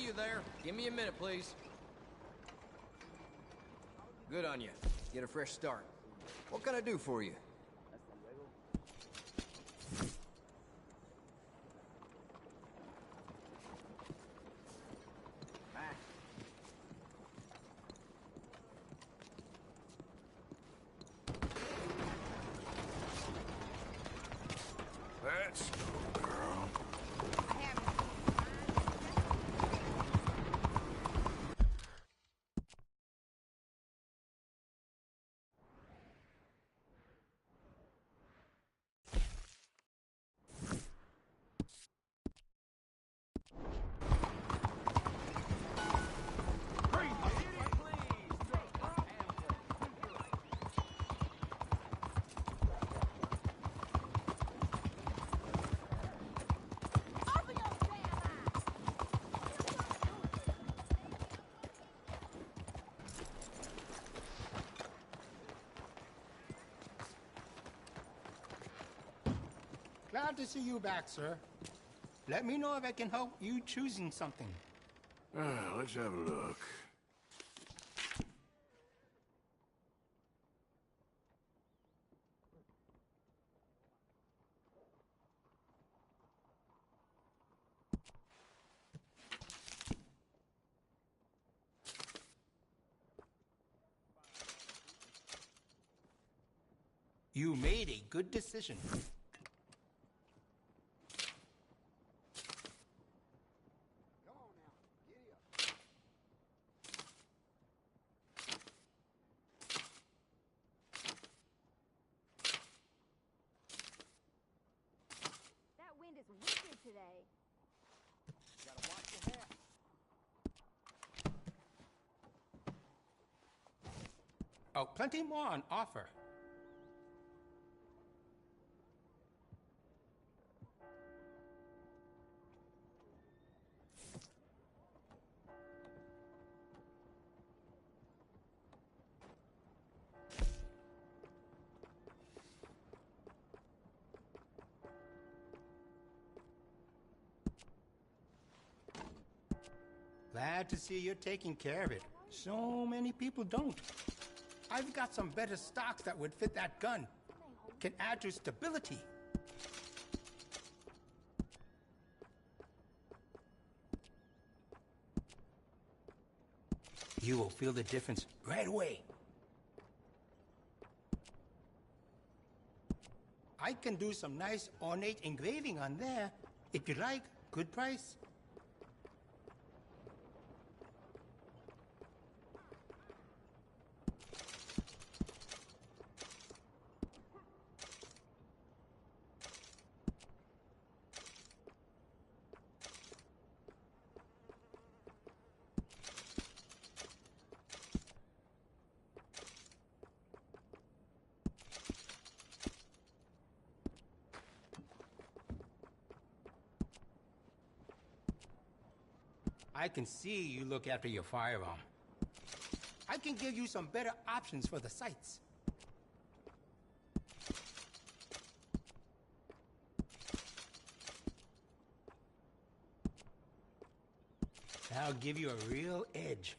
Speaker 4: you there. Give me a minute, please. Good on you. Get a fresh start. What can I do for you?
Speaker 2: That's no girl.
Speaker 16: Glad to see you back, sir. Let me know if I can help you choosing something.
Speaker 2: Let's have a look.
Speaker 16: You made a good decision.
Speaker 19: That wind is wicked today.
Speaker 16: Gotta watch your head. Oh, plenty more on offer. Glad to see you're taking care of it. So many people don't. I've got some better stocks that would fit that gun. Can add to stability. You will feel the difference right away. I can do some nice ornate engraving on there. If you like, good price. I can see you look after your firearm. I can give you some better options for the sights. That'll give you a real edge.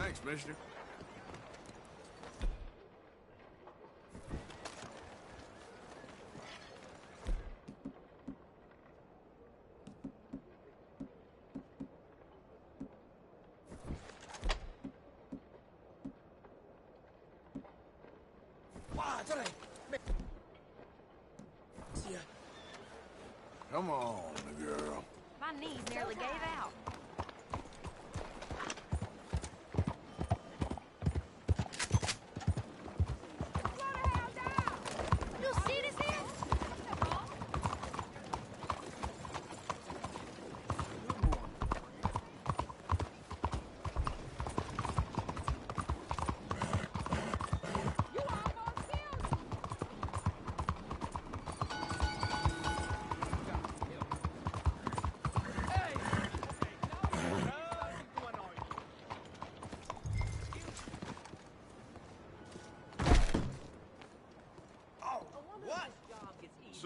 Speaker 2: Thanks, mister. Come on, girl.
Speaker 20: My knees nearly gave out.
Speaker 19: You see this here?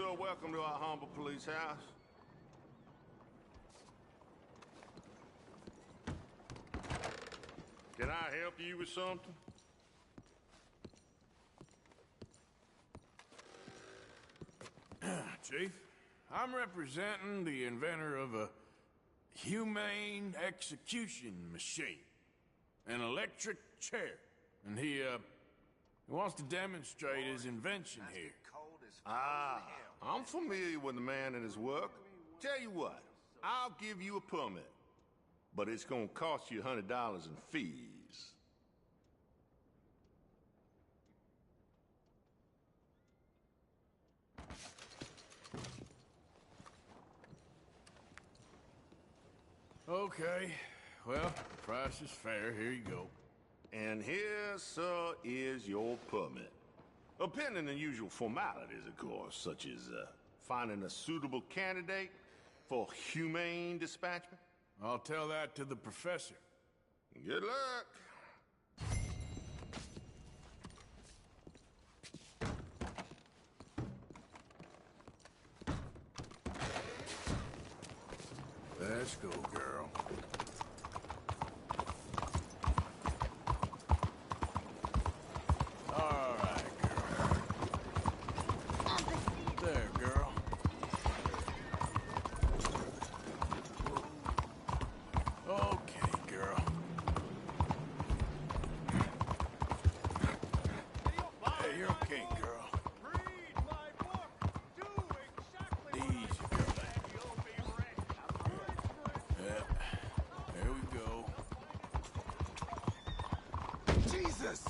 Speaker 17: sir. Welcome to our humble police house. Can I help you with something?
Speaker 2: Chief, I'm representing the inventor of a humane execution machine. An electric chair. And he wants to demonstrate his invention here.
Speaker 17: Ah, I'm familiar with the man and his work. Tell you what, I'll give you a permit. But it's gonna cost you $100 in fees.
Speaker 2: Okay. Well, price is fair. Here you go.
Speaker 17: And here, sir, is your permit. Pending the usual formalities, of course, such as finding a suitable candidate for humane dispatchment.
Speaker 2: I'll tell that to the professor.
Speaker 17: Good luck.
Speaker 2: Let's go, girl. All right, girl. There, girl. Okay, girl. Hey, you're okay, girl. Easy, girl. Yeah. There we go.
Speaker 3: Jesus!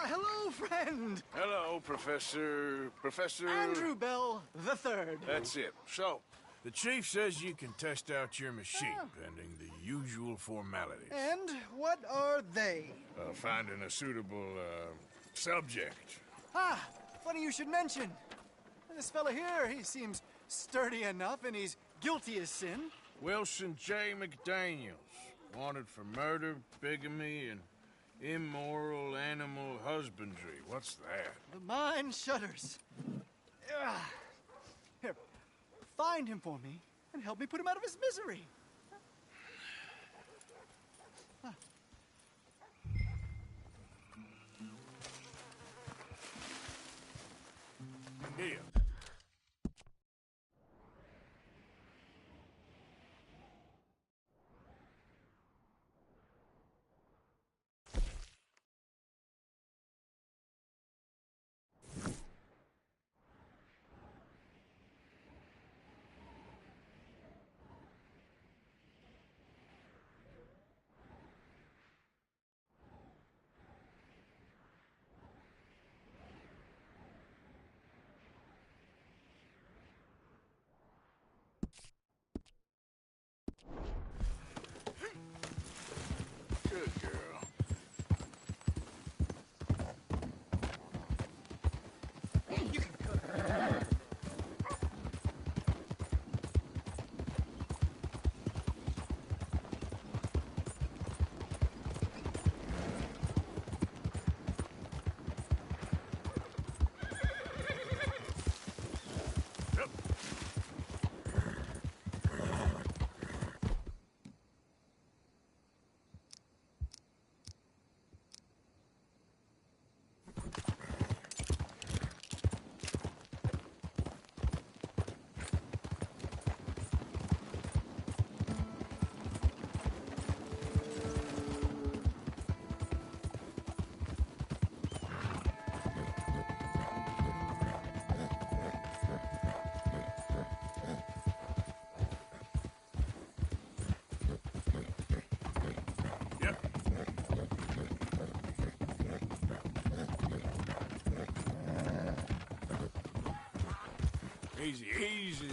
Speaker 7: Hello, friend!
Speaker 2: Hello, Professor...
Speaker 7: Andrew Bell the Third.
Speaker 2: That's it. So, the chief says you can test out your machine, pending the usual formalities.
Speaker 7: And what are they?
Speaker 2: Finding a suitable, subject.
Speaker 7: Ah, funny you should mention. This fella here, he seems sturdy enough, and he's guilty as sin.
Speaker 2: Wilson J. McDaniels. Wanted for murder, bigamy, and immoral animal husbandry. What's that?
Speaker 7: The mind shudders. Here, find him for me, and help me put him out of his misery.
Speaker 2: Here. Easy, easy.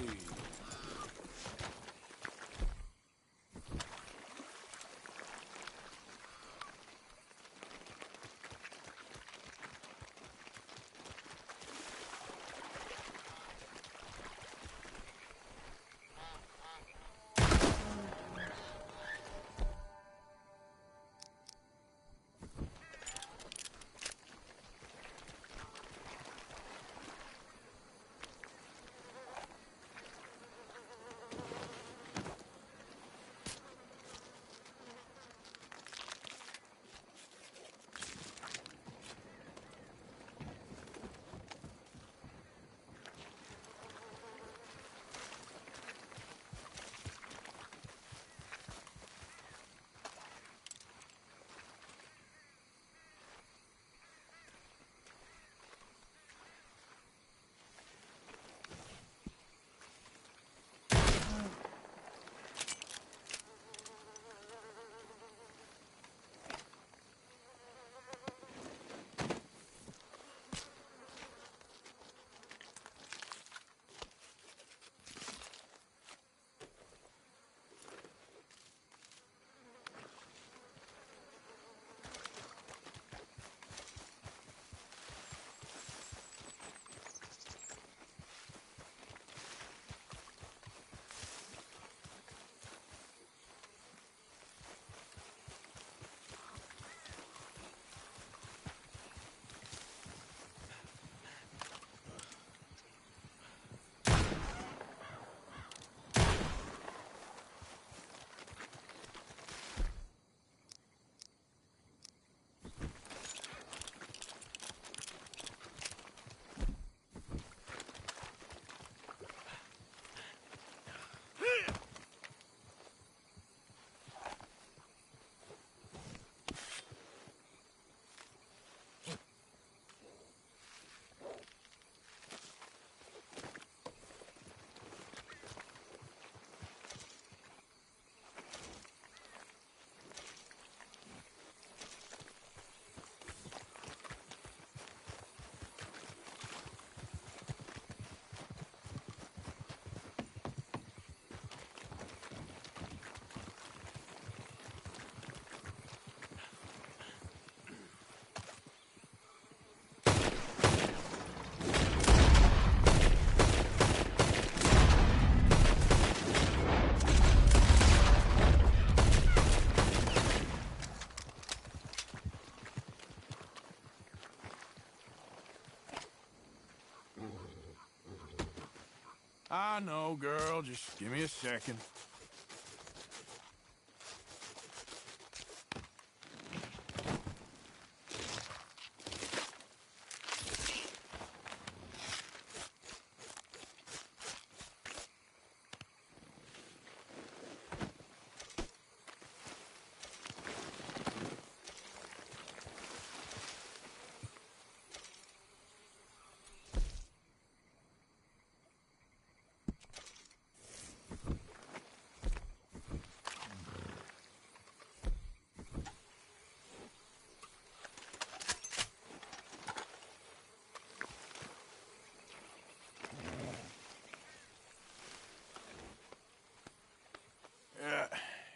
Speaker 2: I know, girl. Just give me a second.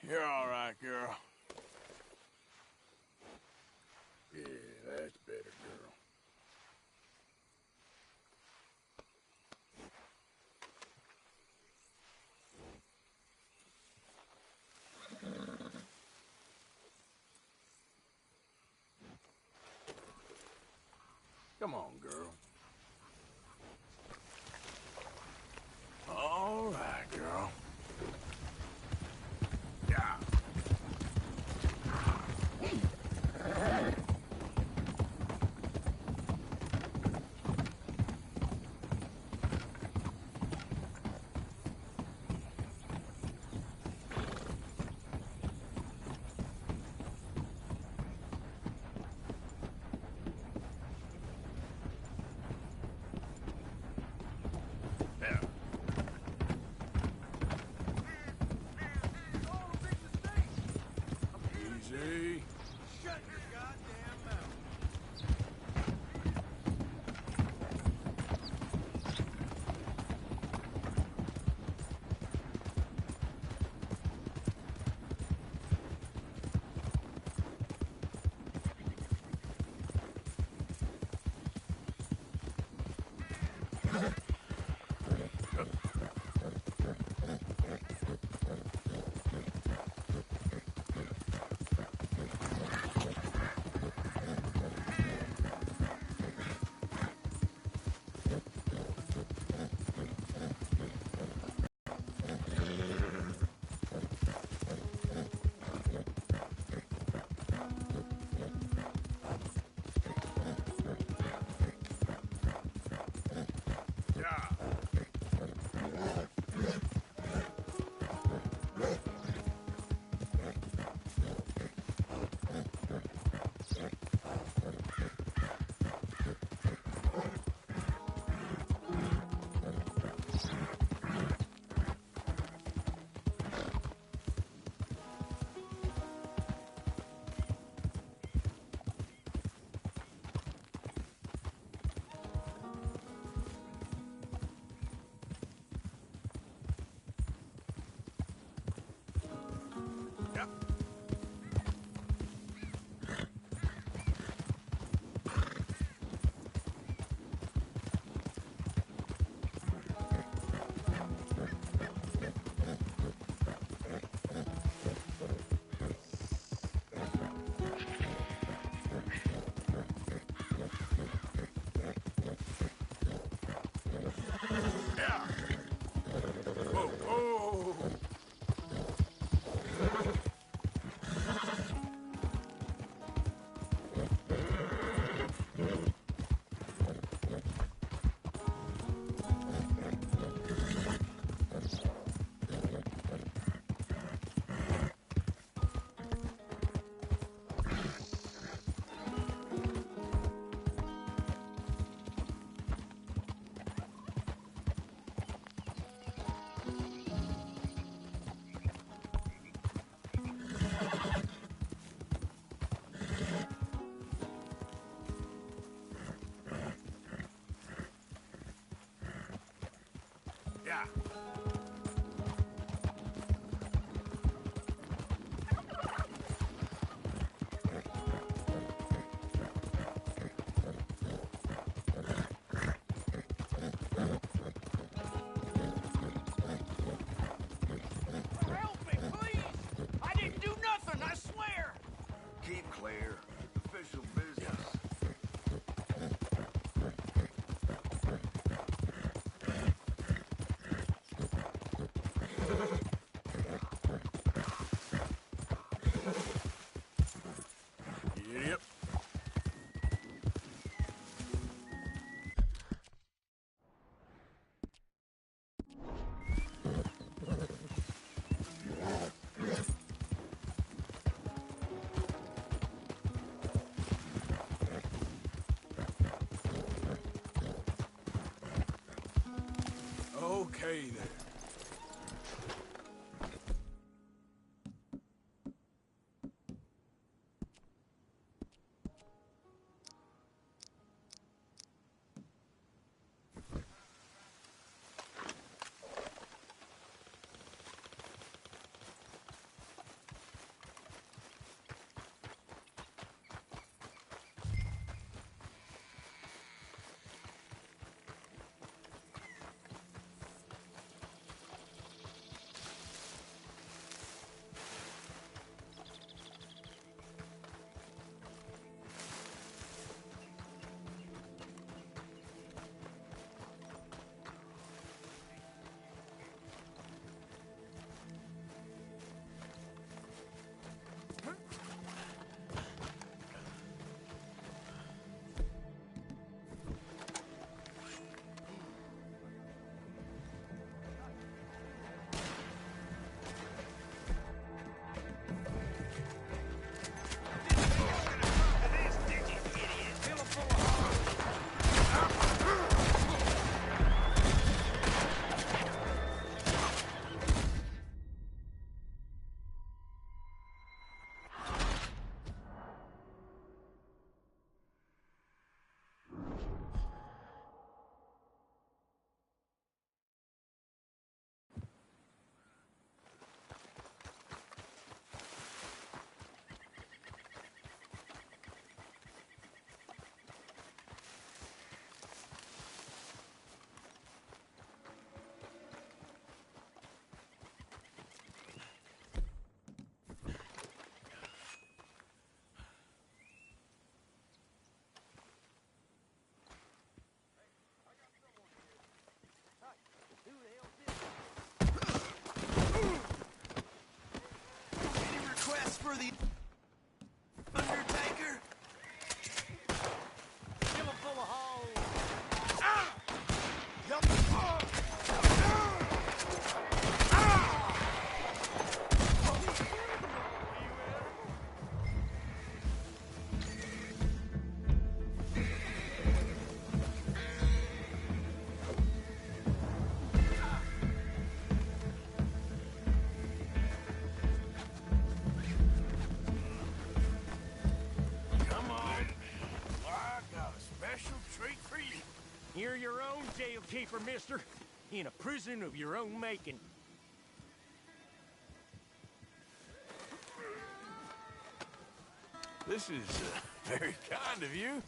Speaker 2: You're all right, girl. Yeah, that's better, girl. Come on, girl. All right, girl. Yeah. Easy.
Speaker 3: Shut your goddamn mouth.
Speaker 21: Keep clear. Official business.
Speaker 2: Yep. Okay then.
Speaker 6: Any requests for the Undertaker?
Speaker 15: Fill him full of holes.
Speaker 2: Come on. I got a special treat for you.
Speaker 15: You're your own jail keeper, mister. In a prison of your own making.
Speaker 2: This is very kind of you.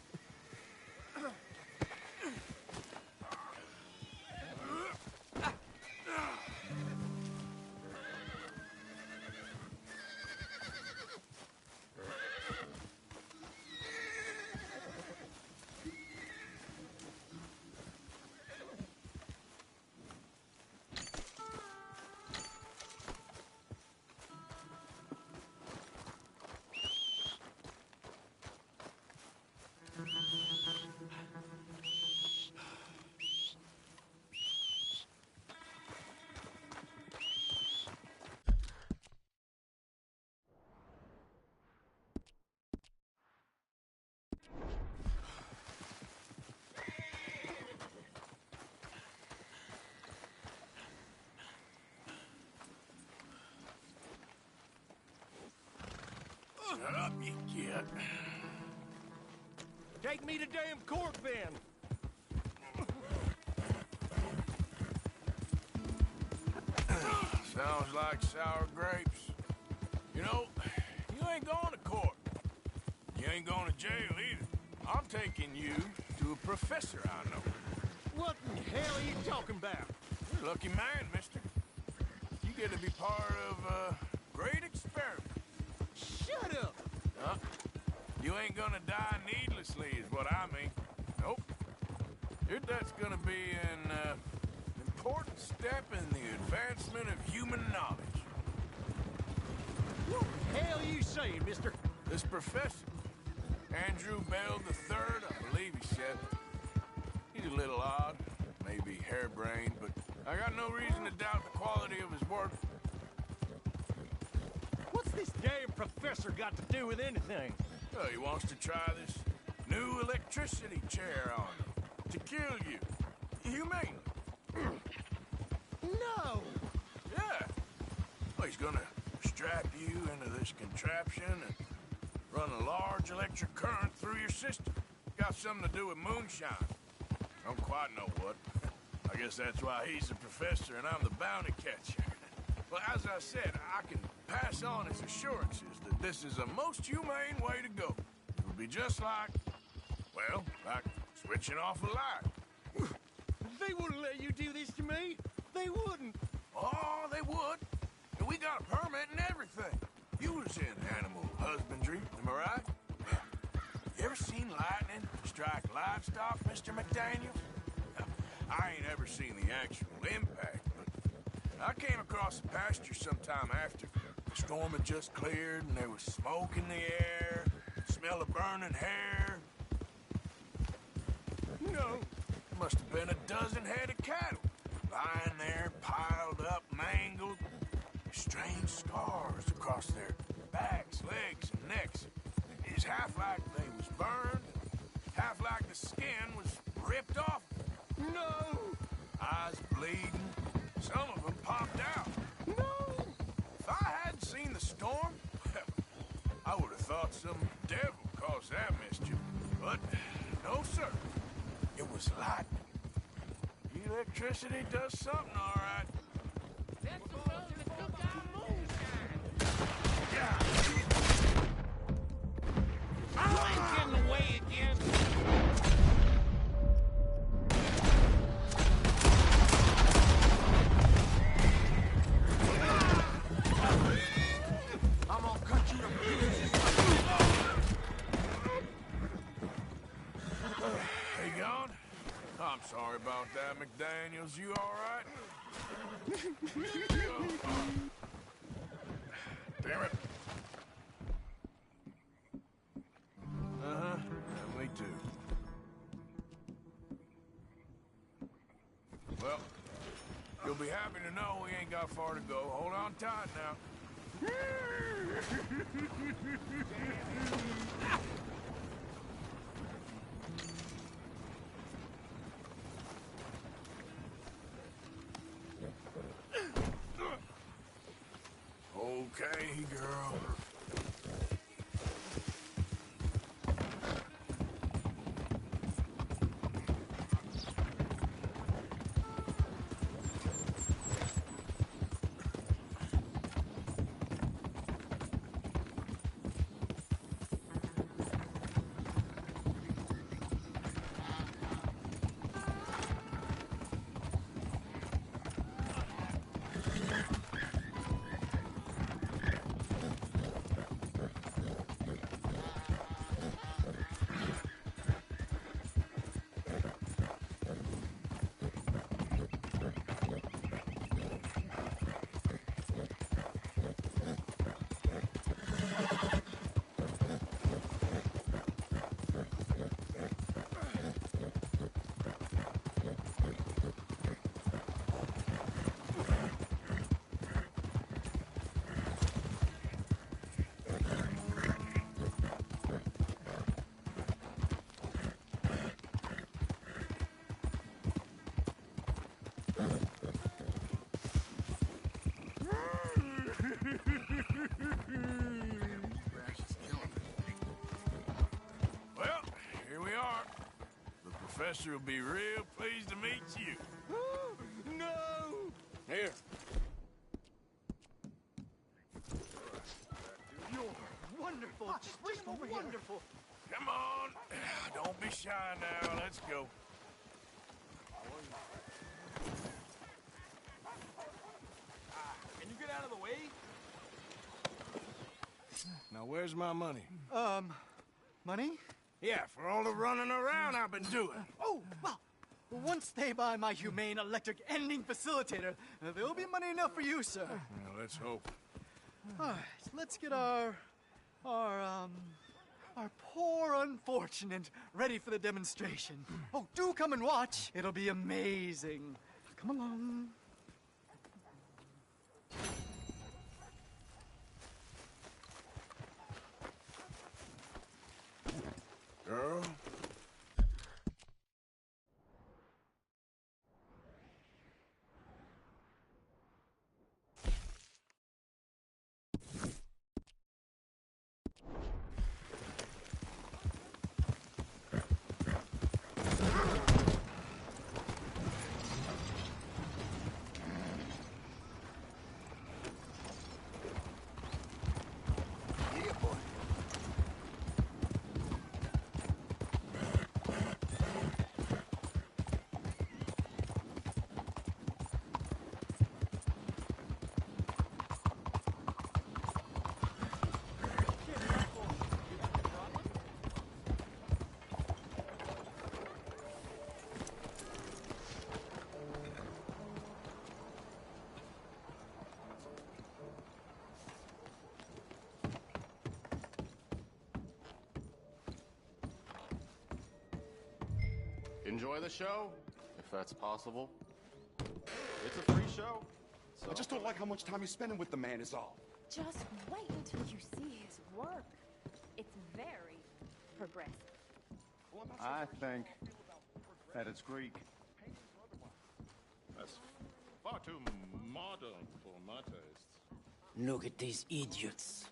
Speaker 2: Up you get.
Speaker 15: Take me to damn court, then.
Speaker 2: Sounds like sour grapes. You know, you ain't going to court. You ain't going to jail either. I'm taking you to a professor I know.
Speaker 15: What in hell are you talking about?
Speaker 2: You're a lucky man, mister. You get to be part of a great experiment.
Speaker 15: Shut up!
Speaker 2: Huh? You ain't gonna die needlessly, is what I mean. Nope. Your death's gonna be an important step in the advancement of human knowledge.
Speaker 1: What the hell are you saying, mister?
Speaker 2: This professor, Andrew Bell III, I believe he said. He's a little odd, maybe harebrained, but I got no reason to doubt the quality of his work.
Speaker 1: What's this damn professor got to do with anything?
Speaker 2: Well, he wants to try this new electricity chair on you, to kill you. Humane.
Speaker 1: No!
Speaker 2: Yeah. Well, he's gonna strap you into this contraption and run a large electric current through your system. Got something to do with moonshine. Don't quite know what. I guess that's why he's a professor and I'm the bounty catcher. Well, as I said, I can pass on his assurances that this is a most humane way to go. It would be just like, well, like switching off a light.
Speaker 1: They wouldn't let you do this to me. They wouldn't.
Speaker 2: Oh, they would. And we got a permit and everything. You was in animal husbandry, am I right? You ever seen lightning strike livestock, Mr. McDaniel? I ain't ever seen the actual impact, but I came across the pasture sometime after. The storm had just cleared and there was smoke in the air, smell of burning hair.
Speaker 1: No.
Speaker 2: There must have been a dozen head of cattle, lying there, piled up, mangled. Strange scars across their backs, legs, and necks. It's half like they was burned, half like the skin was ripped off.
Speaker 1: No!
Speaker 2: Eyes bleeding. Some of them popped out.
Speaker 1: No!
Speaker 2: If I hadn't seen the storm, I would have thought some devil caused that mischief. But no, sir. It was lightning. Electricity does something, all right.
Speaker 5: That's the fellow that took our moonshine.
Speaker 1: I ain't getting away again.
Speaker 6: I'm gonna cut you to pieces.
Speaker 2: He gone? I'm sorry about that, McDaniels. You all right? Damn it. Uh-huh. Yeah, me too. Well, you'll be happy to know we ain't got far to go. Hold on tight now. Okay, girl. Well, here we are. The professor will be real pleased to meet you.
Speaker 1: No!
Speaker 2: Here.
Speaker 1: You're wonderful. Just wonderful.
Speaker 2: Come on. Don't be shy now. Let's go.
Speaker 15: Can you get out of the way? Now, where's my money?
Speaker 7: Money?
Speaker 15: Yeah, for all the running around I've been doing.
Speaker 7: Oh, well, once they buy my humane electric ending facilitator, there'll be money enough for you, sir.
Speaker 15: Well, let's hope.
Speaker 7: All right, let's get our poor unfortunate ready for the demonstration. Oh, do come and watch. It'll be amazing. Come along.
Speaker 15: Girl?
Speaker 8: Enjoy the show, if that's possible. It's a free show. So.
Speaker 6: I just don't like how much time you're spending with the man is all.
Speaker 20: Just wait until you see his work. It's very progressive.
Speaker 6: I think that it's Greek.
Speaker 8: That's far too modern for my taste.
Speaker 18: Look at these idiots.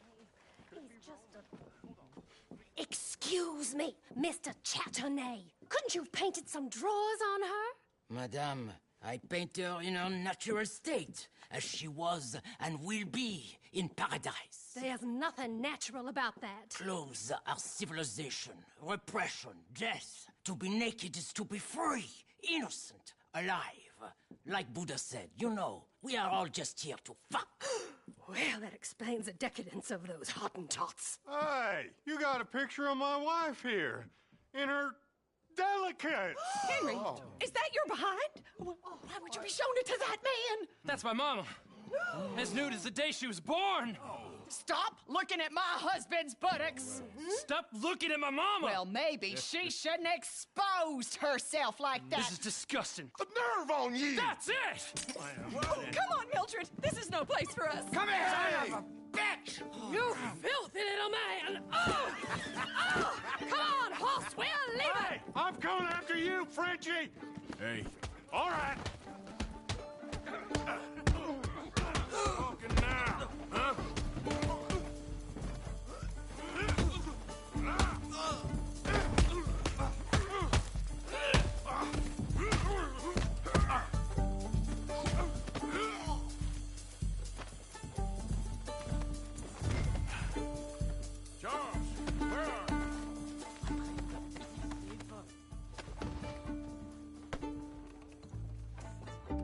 Speaker 20: He's just a... Excuse me, Mr. Chatternet. Couldn't you have painted some drawers on her?
Speaker 18: Madame, I paint her in her natural state, as she was and will be in paradise.
Speaker 20: There's nothing natural about that.
Speaker 18: Clothes are civilization, repression, death. To be naked is to be free, innocent, alive. Like Buddha said, you know, we are all just here to fuck.
Speaker 20: Well, that explains the decadence of those Hottentots.
Speaker 6: Hey, you got a picture of my wife here. In her delicates.
Speaker 5: Henry, is that your behind? Why would you be showing it to that man?
Speaker 23: That's my mama. As nude as the day she was born.
Speaker 5: Stop looking at my husband's buttocks.
Speaker 23: Stop looking at my mama.
Speaker 5: Well, maybe she shouldn't have exposed herself like that.
Speaker 23: This is disgusting.
Speaker 6: The nerve on you!
Speaker 23: That's it!
Speaker 5: Come on, Mildred. This is no place for us.
Speaker 23: Come here,
Speaker 5: son
Speaker 23: of
Speaker 5: a bitch! You filthy little man! Oh! Oh! Come on, horse, we'll leave it!
Speaker 6: Hey, I'm coming after you, Frenchie!
Speaker 2: Hey.
Speaker 6: All right.
Speaker 2: Talking now, huh?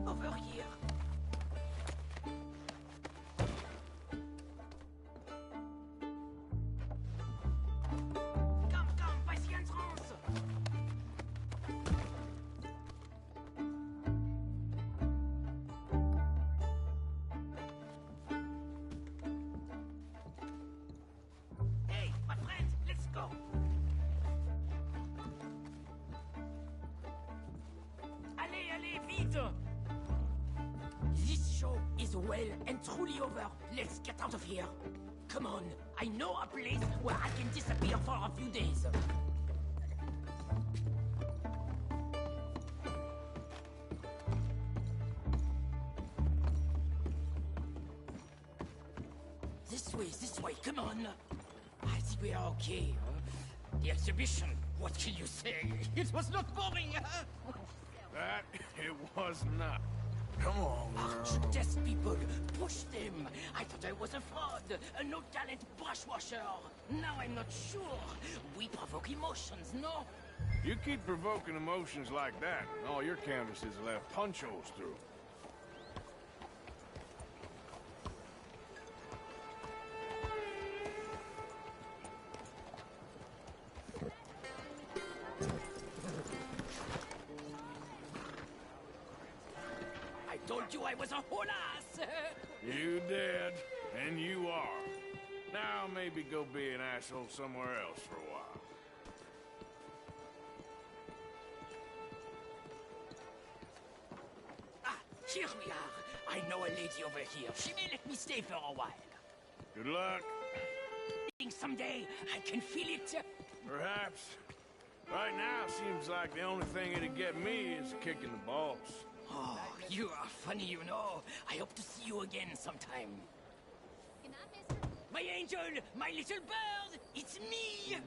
Speaker 18: Over here. Come, by the entrance. Hey, my friend, let's go. Allez, vite! This show is well and truly over. Let's get out of here. Come on, I know a place where I can disappear for a few days. This way, come on. I think we are okay. The exhibition, what can you say? It was not boring.
Speaker 2: That it was not. Come on, girl.
Speaker 18: You test people. Push them. I thought I was a fraud. A no-talent brushwasher. Now I'm not sure. We provoke emotions, no?
Speaker 2: You keep provoking emotions like that, and all your canvases will have punch holes through.
Speaker 18: told you I was a whole ass.
Speaker 2: You did, and you are. Now maybe go be an asshole somewhere else for a while.
Speaker 18: Ah, here we are. I know a lady over here. She may let me stay for a while.
Speaker 2: Good luck.
Speaker 18: Think someday I can feel it.
Speaker 2: Perhaps. Right now, seems like the only thing it'd get me is kicking the balls.
Speaker 18: Oh, you are funny, you know. I hope to see you again sometime. My angel, my little bird, it's me!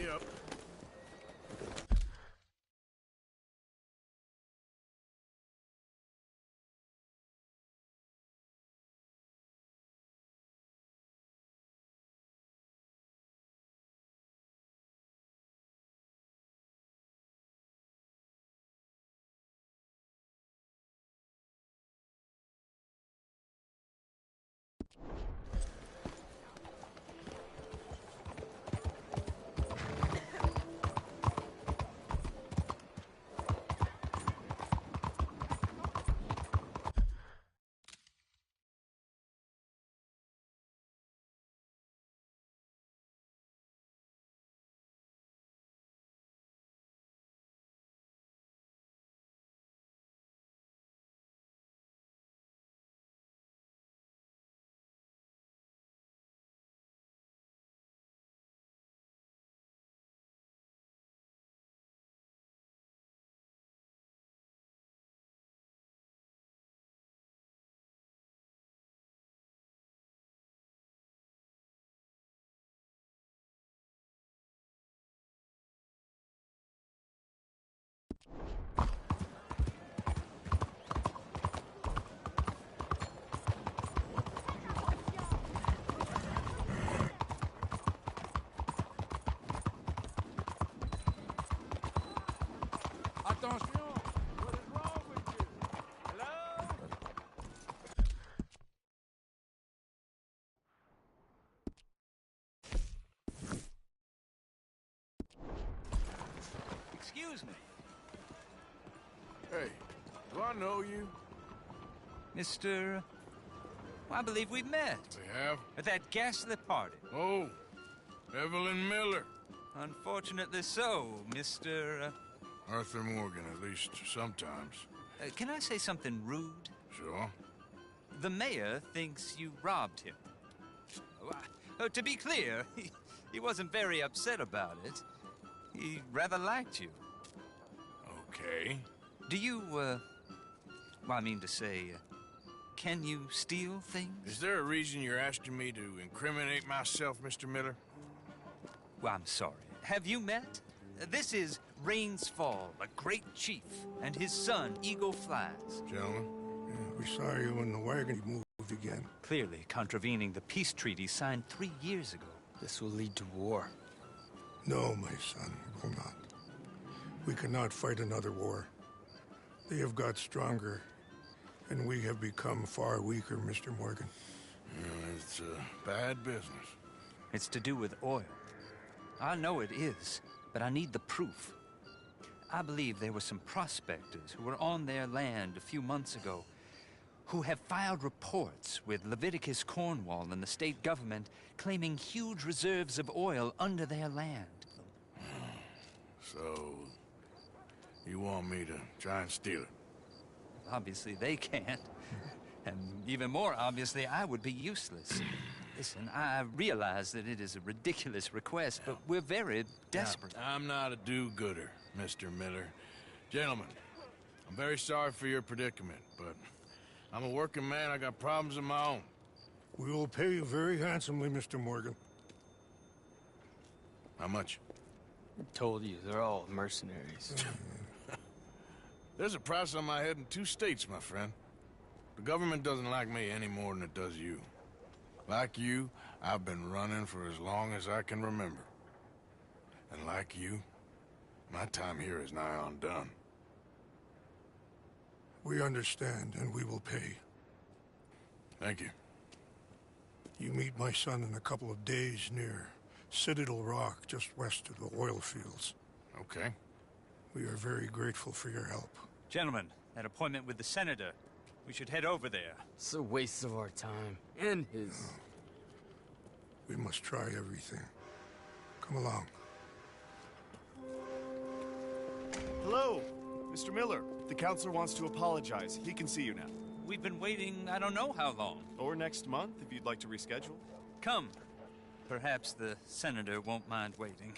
Speaker 2: Yep.
Speaker 15: Attention! What is wrong with you? Hello?
Speaker 13: Excuse me.
Speaker 2: Hey, do I know you?
Speaker 13: Mr. I believe we met.
Speaker 2: We have?
Speaker 13: At that ghastly party.
Speaker 2: Oh, Evelyn Miller.
Speaker 13: Unfortunately so, Mr.
Speaker 2: Arthur Morgan, at least sometimes.
Speaker 13: Can I say something rude?
Speaker 2: Sure.
Speaker 13: The mayor thinks you robbed him. To be clear, he wasn't very upset about it. He rather liked you.
Speaker 2: Okay.
Speaker 13: Do you, well, I mean to say, can you steal things?
Speaker 2: Is there a reason you're asking me to incriminate myself, Mr. Miller?
Speaker 13: Well, I'm sorry. Have you met? This is Rains Fall, a great chief, and his son, Eagle Flies.
Speaker 2: Gentlemen?
Speaker 12: Yeah, we saw you in the wagon. You moved again.
Speaker 13: Clearly contravening the peace treaty signed 3 years ago.
Speaker 4: This will lead to war.
Speaker 12: No, my son, will not. We cannot fight another war. They have got stronger, and we have become far weaker, Mr. Morgan.
Speaker 2: It's bad business.
Speaker 13: It's to do with oil. I know it is, but I need the proof. I believe there were some prospectors who were on their land a few months ago who have filed reports with Leviticus Cornwall and the state government claiming huge reserves of oil under their land.
Speaker 2: So, you want me to try and steal it?
Speaker 13: Obviously they can't. And even more obviously, I would be useless. Listen, I realize that it is a ridiculous request, but we're very desperate.
Speaker 2: Now, I'm not a do-gooder, Mr. Miller. Gentlemen, I'm very sorry for your predicament, but I'm a working man. I got problems of my own.
Speaker 12: We will pay you very handsomely, Mr. Morgan.
Speaker 2: How much?
Speaker 21: I told you, they're all mercenaries.
Speaker 2: There's a price on my head in 2 states, my friend. The government doesn't like me any more than it does you. Like you, I've been running for as long as I can remember. And like you, my time here is nigh undone.
Speaker 12: We understand, and we will pay.
Speaker 2: Thank you.
Speaker 12: You meet my son in a couple of days near Citadel Rock, just west of the oil fields.
Speaker 2: Okay.
Speaker 12: We are very grateful for your help.
Speaker 13: Gentlemen, that appointment with the senator. We should head over there.
Speaker 21: It's a waste of our time. And his.
Speaker 12: We must try everything. Come along.
Speaker 10: Hello, Mr. Miller. The counselor wants to apologize. He can see you now.
Speaker 13: We've been waiting I don't know how long.
Speaker 10: Or next month, if you'd like to reschedule.
Speaker 13: Come. Perhaps the senator won't mind waiting.